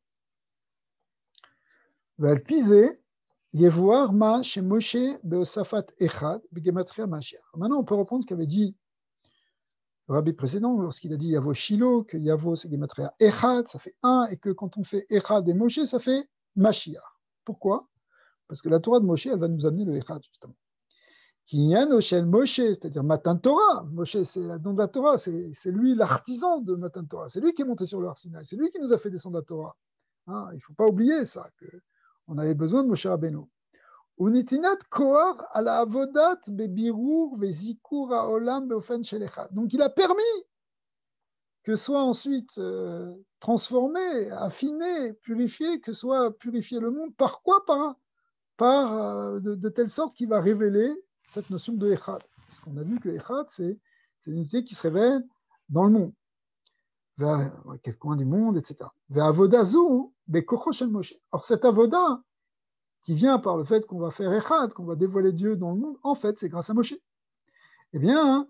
Maintenant, on peut reprendre ce qu'avait dit le rabbi précédent lorsqu'il a dit Yavo Shilo, que Yavo c'est Gematria Echad, ça fait 1, et que quand on fait Echad et Moshe, ça fait Mashiach. Pourquoi? Parce que la Torah de Moshe, elle va nous amener le Echad, justement. Kinyan Oshel Moshe, c'est-à-dire Matan Torah. Moshe, c'est la don de la Torah, c'est lui l'artisan de Matan Torah, c'est lui qui est monté sur le Har Sinaï, c'est lui qui nous a fait descendre la Torah. Hein, il ne faut pas oublier ça, qu'on avait besoin de Moshe Rabbeinu. Unitinat koar ala avodat bebirur vezikur haolam beofen shel echad. Donc il a permis que soit ensuite transformé, affiné, purifié, que soit purifié le monde. Par quoi? De telle sorte qu'il va révéler cette notion de echad. Parce qu'on a vu que echad, c'est une unité qui se révèle dans le monde, vers quel coin du monde, etc. Ve'avodazu bekocho shel Moshe. Or cette avoda qui vient par le fait qu'on va faire Echad, qu'on va dévoiler Dieu dans le monde, en fait, c'est grâce à Moshe. Eh bien,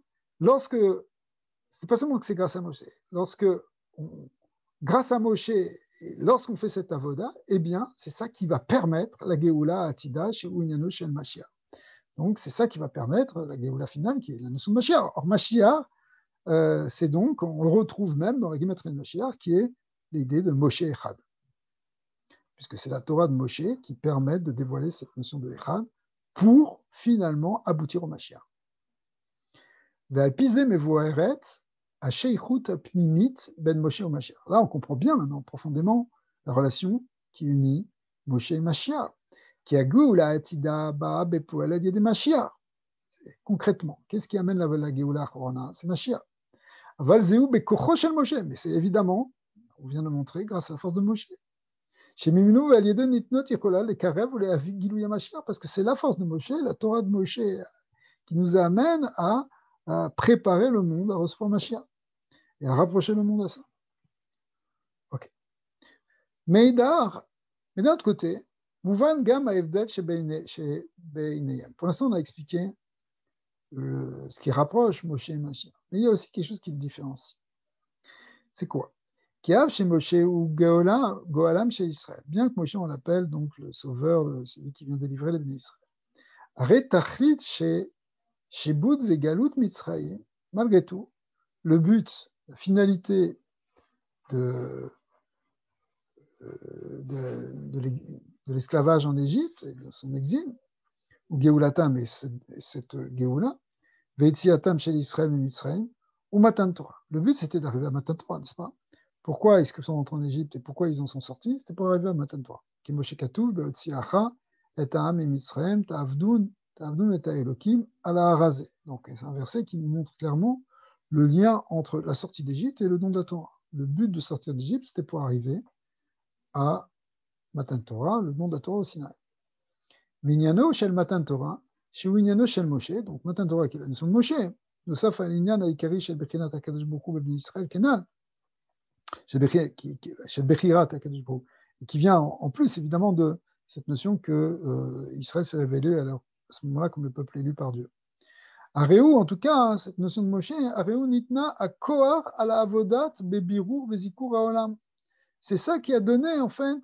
c'est pas seulement que c'est grâce à Moshe, grâce à Moshe, lorsqu'on fait cette avoda, eh bien, c'est ça qui va permettre la Geoula Atida chez Unyano chez Mashiach. Donc, c'est ça qui va permettre la Geoula finale, qui est la notion de Mashiach. Or, Mashiach, c'est donc, on le retrouve même dans la Gematria de Mashiach, qui est l'idée de Moshe Echad. Puisque c'est la Torah de Moshe qui permet de dévoiler cette notion de Echad pour finalement aboutir au Mashiach. Là, on comprend bien maintenant profondément la relation qui unit Moshe et Mashiach. Concrètement, qu'est-ce qui amène la Géoula Chorana? C'est Mashiach. Mais c'est évidemment, on vient de montrer, grâce à la force de Moshe. Parce que c'est la force de Moshe, la Torah de Moshe, qui nous amène à préparer le monde à recevoir Mashiach et à rapprocher le monde à ça. Ok. Mais d'un autre côté, pour l'instant, on a expliqué ce qui rapproche Moshe et Mashiach. Mais il y a aussi quelque chose qui le différencie. C'est quoi? Bien que Moshe, on l'appelle donc le sauveur, celui qui vient délivrer les bénis Israël. Malgré tout, le but, la finalité de l'esclavage en Égypte et de son exil, ou Geulatam, et cette Geoula, Veitziatam chez Israël et Mitzrayim, ou Matan Torah. Le but, c'était d'arriver à Matan Torah, n'est-ce pas? Pourquoi est-ce qu'ils sont entrés en Égypte et pourquoi ils en sont sortis? C'était pour arriver à Matan Torah. Kimoshe Katuv, Beotziacha, et Ta'am et Mitzrayim, Ta'avdun et Ta'elokim, ala Harazé. Donc, c'est un verset qui nous montre clairement le lien entre la sortie d'Égypte et le don de la Torah. Le but de sortir d'Égypte, c'était pour arriver à Matan Torah, le don de la Torah au Sinaï. Vinyano shel Matan Torah, chez Vinyano shel Moshe, donc Matan Torah qui est la notion de Moshe, Nosaf al-Inyan Aikari shel Bechinat HaKadosh Baruch Hu b'Bnei Israël Kenan, shel Bechirat HaKadosh Baruch Hu, et qui vient en plus évidemment de cette notion que Israël s'est révélé à ce moment-là comme le peuple élu par Dieu. Aréou, en tout cas, hein, cette notion de Moshe, Aréou nitna a koar à la avodat bebirur vezikur haolam. C'est ça qui a donné en fait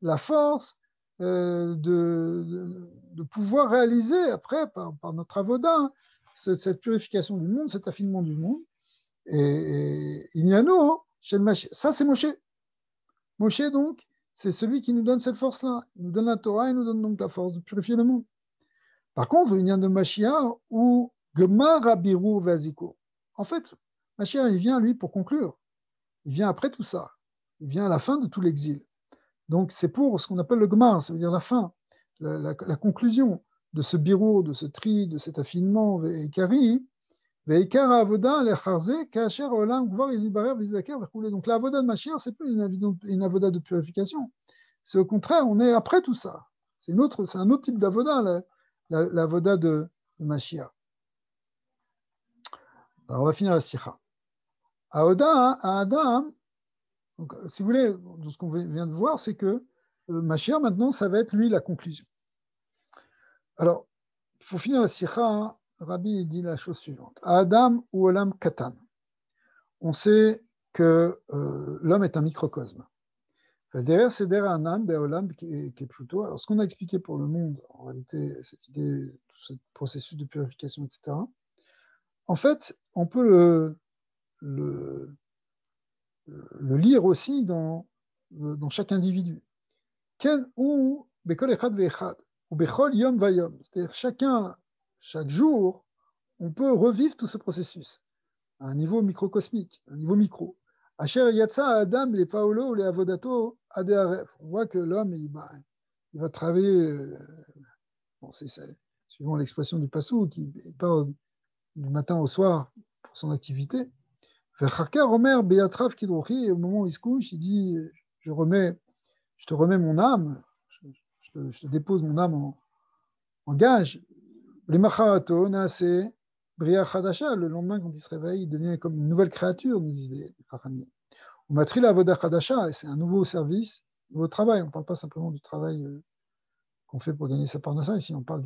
la force de pouvoir réaliser après par notre avoda hein, cette purification du monde, cet affinement du monde. Et il y a nous, ça c'est Moshe. Moshe donc, c'est celui qui nous donne cette force-là. Il nous donne la Torah, il nous donne donc la force de purifier le monde. Par contre, il y a de Mashiach ou Gemar Abirur Vaziko. En fait, Mashiach, il vient, lui, pour conclure. Il vient après tout ça. Il vient à la fin de tout l'exil. Donc, c'est pour ce qu'on appelle le Gemar, ça veut dire la fin, la conclusion de ce birur, de ce tri, de cet affinement, Veikari, Veikar Avoda, Lecharze, Kacher, Olam, Gvar, Yilibarer, Vizaker, Verkoulé. Donc, la Avoda de Mashiach, c'est plus une Avoda de purification. C'est au contraire, on est après tout ça. C'est un autre type d'Avoda, la Voda de Mashiach. Alors, on va finir la Sikha. À Adam, donc, si vous voulez, ce qu'on vient de voir, c'est que Mashiach, maintenant, ça va être, lui, la conclusion. Alors, pour finir la Sikha, hein, Rabbi dit la chose suivante. À Adam ou Olam Katan, on sait que l'homme est un microcosme. Derrière, c'est derrière un âme, Olam, qui est plutôt. Alors, ce qu'on a expliqué pour le monde, en réalité, cette idée, tout ce processus de purification, etc., en fait, on peut le lire aussi dans chaque individu. Ken ou Bekol Echad Ve'echad, ou Bechol Yom Vayom. C'est-à-dire, chaque jour, on peut revivre tout ce processus à un niveau microcosmique, un niveau micro. Asher Yatsa Adam, les Paolo, les Avodato, Adearef. On voit que l'homme, il va travailler, suivant l'expression du Passou, qui part du matin au soir pour son activité. Verchaka Omer Beatrav Kidrochi, et au moment où il se couche, il dit je te remets mon âme, je te dépose mon âme en gage. Les Macharato, Naase, Bria Chadasha, le lendemain, quand il se réveille, il devient comme une nouvelle créature, nous disent les Chachamim. On matri la Avoda Chadasha, et c'est un nouveau service, un nouveau travail. On ne parle pas simplement du travail qu'on fait pour gagner sa parnassa, ici on parle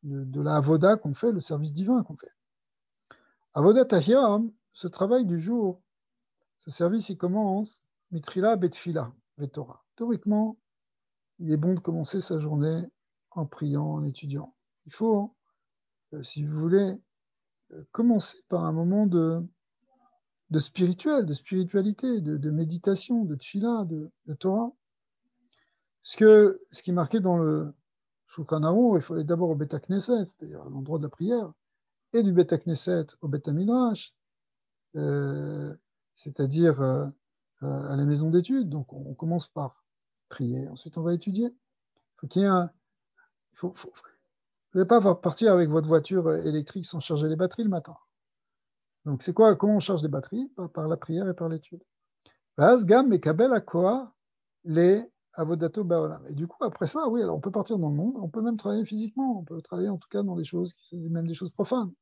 de la Avoda qu'on fait, le service divin qu'on fait. Avoda Tahiam, ce travail du jour, ce service, il commence Mitrila Betfila, Vetora. Théoriquement, il est bon de commencer sa journée en priant, en étudiant. Il faut, si vous voulez, commencer par un moment de spiritualité, de méditation, de tfila, de Torah. Parce que ce qui est marqué dans le Shulchan Aruch, il faut aller d'abord au Bet HaKnesset, c'est-à-dire à l'endroit de la prière, et du Bet HaKnesset au Bet HaMidrash, c'est-à-dire à la maison d'études. Donc on commence par prier, ensuite on va étudier. Faut qu'il y ait vous n'allez pas partir avec votre voiture électrique sans charger les batteries le matin. Donc c'est quoi? Comment on charge les batteries? Par la prière et par l'étude. Les avodato baolam. Et du coup, après ça, oui, alors on peut partir dans le monde, on peut même travailler physiquement, on peut travailler en tout cas dans des choses, même des choses profanes.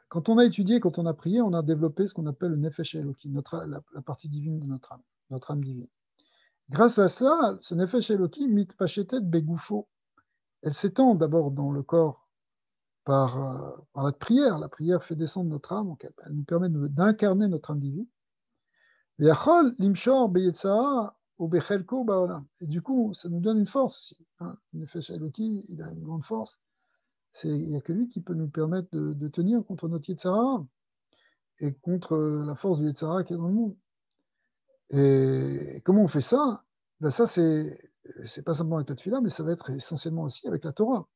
Quand on a étudié, quand on a prié, on a développé ce qu'on appelle le nefesh eloki, la partie divine de notre âme divine. Grâce à cela, ce nefesh eloki mit pachetet begoufo. Elle s'étend d'abord dans le corps par la prière. La prière fait descendre notre âme, donc elle nous permet d'incarner notre âme divine. Et du coup, ça nous donne une force aussi. Hein. Le nefesh eloki, il a une grande force. Il n'y a que lui qui peut nous permettre de tenir contre notre Yetzara et contre la force du Yetzara qui est dans le monde. Et comment on fait ça? Ben ça, c'est c'est pas simplement avec la Tfila, mais ça va être essentiellement aussi avec la Torah.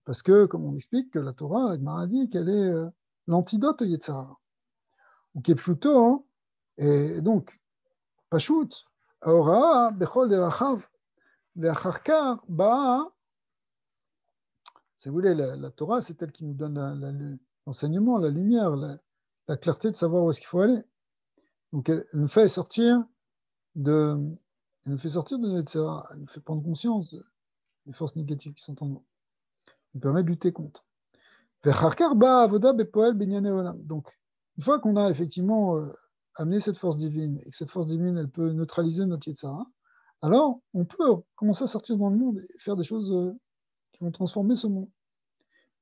Parce que, comme on explique, que la Torah, la Gemara dit qu'elle est l'antidote au Yetzer Hara. Ou Kepshuto, hein, et donc, Pashut, Aora, Bechol Derachav, Ve'acharkar, Ba'a. Si vous voulez, la Torah, c'est elle qui nous donne l'enseignement, la lumière, la clarté de savoir où est-ce qu'il faut aller. Donc, elle nous fait sortir de notre Yetzer Hara, elle nous fait prendre conscience des forces négatives qui sont en nous. Elle nous permet de lutter contre. Donc, une fois qu'on a effectivement amené cette force divine, et que cette force divine, elle peut neutraliser notre Yetzer Hara, alors on peut commencer à sortir dans le monde et faire des choses qui vont transformer ce monde.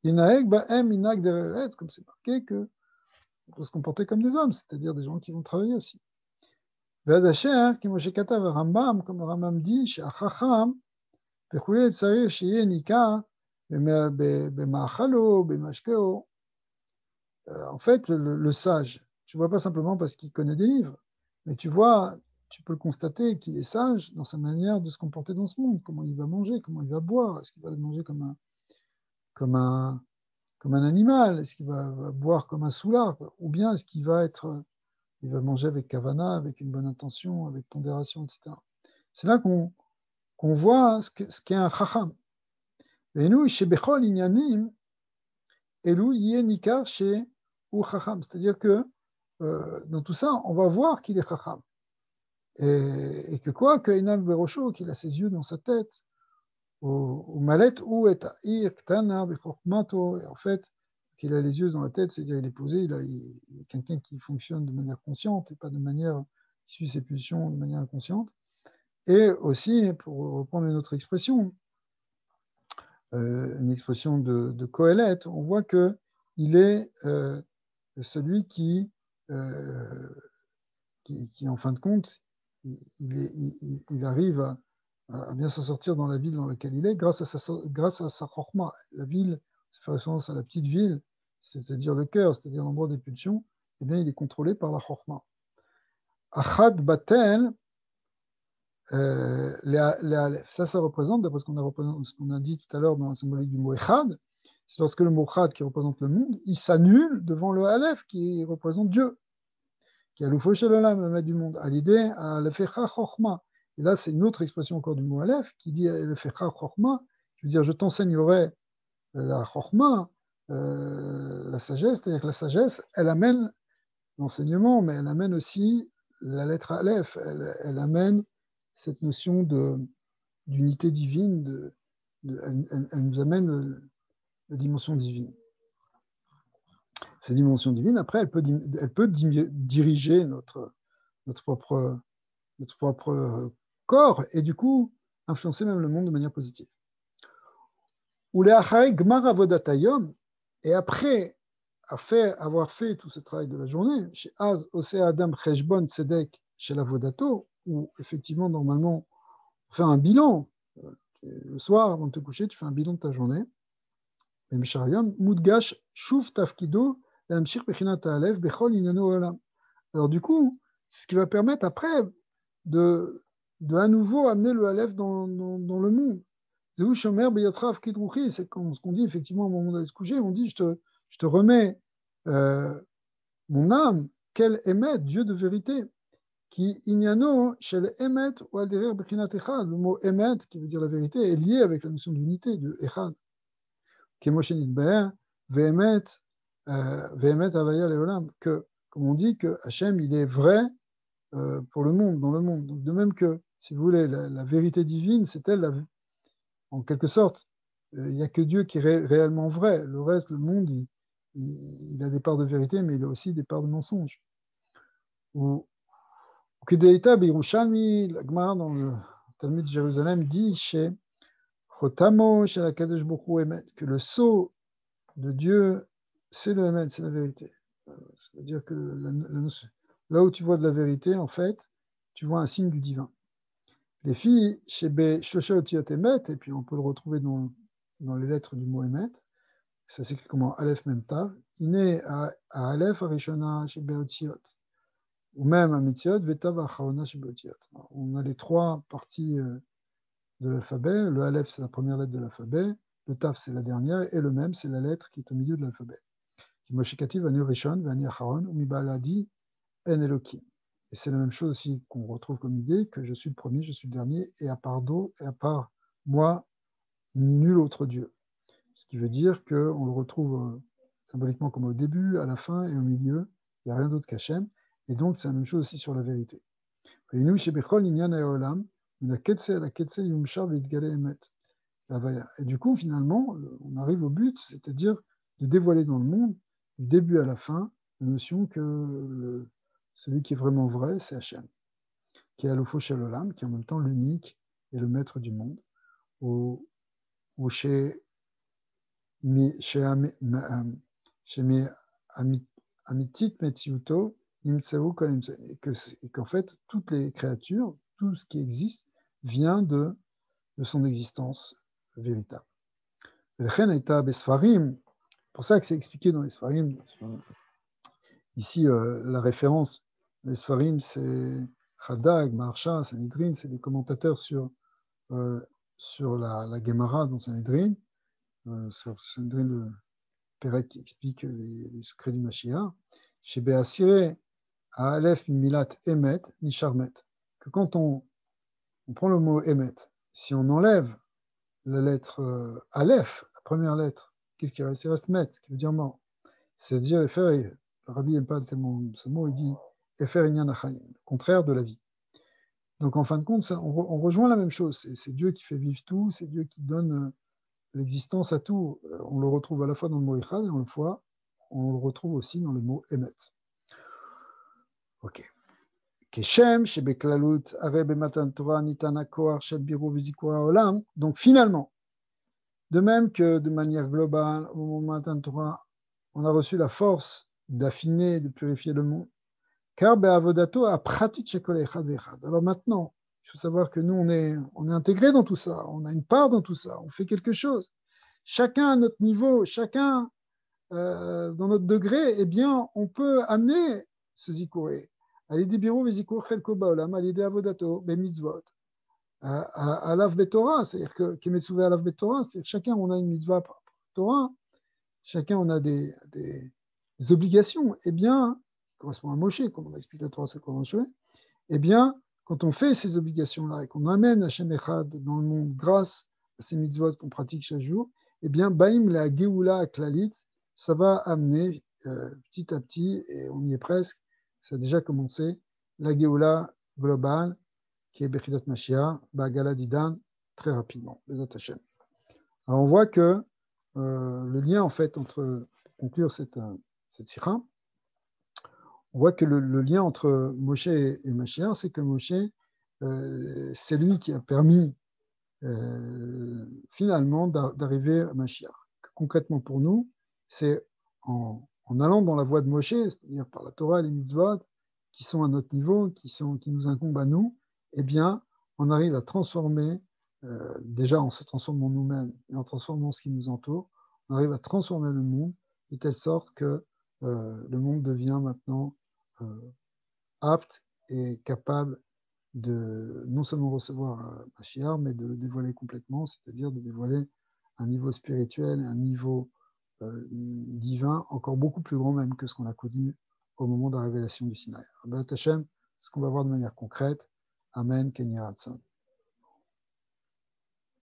Comme c'est marqué que on peut se comporter comme des hommes, c'est-à-dire des gens qui vont travailler aussi. Comme le Rambam dit, en fait, le sage, tu ne vois pas simplement parce qu'il connaît des livres, mais tu peux le constater qu'il est sage dans sa manière de se comporter dans ce monde, comment il va manger, comment il va boire, est-ce qu'il va manger comme un animal, est-ce qu'il va boire comme un soulard, ou bien est-ce qu'il va manger avec kavana, avec une bonne intention, avec pondération, etc. C'est là qu'on voit ce qu'est un chacham. Et nous, chez Bechol Inyanim, Elou Yenikar chez ou chacham, c'est-à-dire que dans tout ça, on va voir qu'il est chacham. Et que quoi, que Inav Berosho, qu'il a ses yeux dans sa tête, ou Malet ou et Ir Ktana Bechokmato, et en fait, qu'il a les yeux dans la tête, c'est-à-dire il est posé, il est quelqu'un qui fonctionne de manière consciente et pas de manière qui suit ses pulsions de manière inconsciente. Et aussi, pour reprendre une autre expression, une expression de Kohelet, on voit qu'il est celui qui, en fin de compte, il arrive à bien s'en sortir dans la ville dans laquelle il est grâce à sa chorma. La ville, c'est faire référence à la petite ville, c'est-à-dire le cœur, c'est-à-dire l'endroit des pulsions, eh bien, il est contrôlé par la chorma. Achad batel, ça représente, d'après ce qu'on a dit tout à l'heure dans la symbolique du mot echad, c'est lorsque le mot chad qui représente le monde, il s'annule devant le aleph qui représente Dieu, qui a l'oufo chez le maître du monde, à l'idée à l'efecha chorma. Et là, c'est une autre expression encore du mot aleph qui dit l'efecha chorma, qui veut dire je t'enseignerai la chorma, la sagesse, c'est-à-dire que la sagesse, elle amène l'enseignement, mais elle amène aussi la lettre aleph, elle amène cette notion d'unité divine, elle nous amène la dimension divine. Cette dimension divine, après, elle peut diriger notre propre corps et du coup influencer même le monde de manière positive. Et après avoir fait tout ce travail de la journée, chez Az Ose Adam Cheshbon Tzedek chez la Vodato, où effectivement normalement on fait un bilan. Le soir, avant de te coucher, tu fais un bilan de ta journée. Alors du coup, c'est ce qui va permettre après de à nouveau amener le Aleph dans le monde. C'est comme ce qu'on dit effectivement au moment d'aller se coucher, on dit je te remets mon âme, quel émet, Dieu de vérité. Qui ignano chez le emet ou al derrière bechinat echad. Le mot emet, qui veut dire la vérité, est lié avec la notion d'unité, de echad. Kemoshenit be'er, ve'emet avaya leolam. Que, comme on dit, que Hachem, il est vrai pour le monde, dans le monde. Donc, de même que, si vous voulez, la vérité divine, c'est elle, en quelque sorte. Il n'y a que Dieu qui est réellement vrai. Le reste, le monde, il a des parts de vérité, mais il a aussi des parts de mensonge. Ou Kedeita Birushalmi, la Gemara dans le Talmud de Jérusalem dit chez Chotamo, chez la Kadesh Bokhu Emet, que le sceau de Dieu, c'est le Emet, c'est la vérité. Ça veut dire que là où tu vois de la vérité, en fait, tu vois un signe du divin. Les filles, chez Shosha Otiot Emet, et puis on peut le retrouver dans les lettres du mot Emet, ça s'écrit comment Aleph Memtav, il naît à Aleph Arishona chez Beotiot. Ou même à Mitziot, Vetav Acharona chez Botiot. On a les trois parties de l'alphabet. Le Aleph, c'est la première lettre de l'alphabet. Le Taf, c'est la dernière. Et le Mem, c'est la lettre qui est au milieu de l'alphabet. Moshe Kativ, Vani Rishon, Vani Acharon, Umibaladi, En Elokim. Et c'est la même chose aussi qu'on retrouve comme idée, que je suis le premier, je suis le dernier, et à part moi, nul autre Dieu. Ce qui veut dire qu'on le retrouve symboliquement comme au début, à la fin et au milieu. Il n'y a rien d'autre qu'Hachem. Et donc, c'est la même chose aussi sur la vérité. Et du coup, finalement, on arrive au but, c'est-à-dire de dévoiler dans le monde, du début à la fin, la notion que celui qui est vraiment vrai, c'est Hachem, qui est Alufo Shel Olam, qui est en même temps l'unique et le maître du monde, ou chez Amitit Metziuto, et qu'en fait, toutes les créatures, tout ce qui existe, vient de son existence véritable. C'est pour ça que c'est expliqué dans les Sfarim. Ici, la référence, les Sfarim, c'est Chadag, Maharsha, Sanhedrin, c'est des commentateurs sur la Gemara dans Sanhedrin. Sur Sanhedrin, le Pérec qui explique les secrets du Mashiach. Chez Be'asire, à Aleph Milat Emet, Nisharmet. Que quand on prend le mot Emet, si on enlève la lettre Aleph, la première lettre, qu'est-ce qui reste? Il reste Met, qui veut dire mort. C'est-à-dire, le rabbi n'aime pas tellement ce mot, il dit Efer Inyan Achayim, le contraire de la vie. Donc en fin de compte, on rejoint la même chose. C'est Dieu qui fait vivre tout, c'est Dieu qui donne l'existence à tout. On le retrouve à la fois dans le mot Echad et on le retrouve aussi dans le mot Emet. Ok. Keshem, Shebeklalut, Arebe Matan Torah, Nitana Koar, Shel Biru, Vizikura Olam. Donc finalement, de même que de manière globale, au moment de Matan Torah, on a reçu la force d'affiner, de purifier le monde. Car Be'avodato a pratit Shekol Echad Echad. Alors maintenant, il faut savoir que nous, on est intégrés dans tout ça, on a une part dans tout ça, on fait quelque chose. Chacun à notre niveau, chacun dans notre degré, eh bien, on peut amener ce zikuré. Alidi biru vizikur chelko baolam, alidi avodato, bemitzvot. Alav betorah, c'est-à-dire que Kemetsuve alav betorah, c'est-à-dire que chacun on a une mitzvah par Torah, chacun on a des obligations. Eh bien, correspond à Moshe, comme on a expliqué la Torah, c'est comment Moshe. Eh bien, quand on fait ces obligations-là et qu'on amène Hashem Echad dans le monde grâce à ces mitzvot qu'on pratique chaque jour, eh bien, Baim la Geoula Klalit, ça va amener petit à petit, et on y est presque, ça a déjà commencé, la Geoula globale, qui est Bechidat Mashiach, Ba'agala Didan, très rapidement, Bezat Hashem. Alors on voit que le lien, en fait, pour conclure cette sikha, on voit que le lien entre Moshe et Mashiach, c'est que Moshe, c'est lui qui a permis finalement d'arriver à Mashiach. Concrètement pour nous, c'est en allant dans la voie de Moshe, c'est-à-dire par la Torah et les mitzvot, qui sont à notre niveau, qui nous incombent à nous, eh bien, on arrive à transformer, déjà en se transformant nous-mêmes et en transformant ce qui nous entoure, on arrive à transformer le monde de telle sorte que le monde devient maintenant apte et capable de non seulement recevoir Mashiach, mais de le dévoiler complètement, c'est-à-dire de dévoiler un niveau spirituel, un niveau divin encore beaucoup plus grand même que ce qu'on a connu au moment de la révélation du Sinaï. B'ezrat Hashem, ce qu'on va voir de manière concrète. Amen, Ken Yiratzon.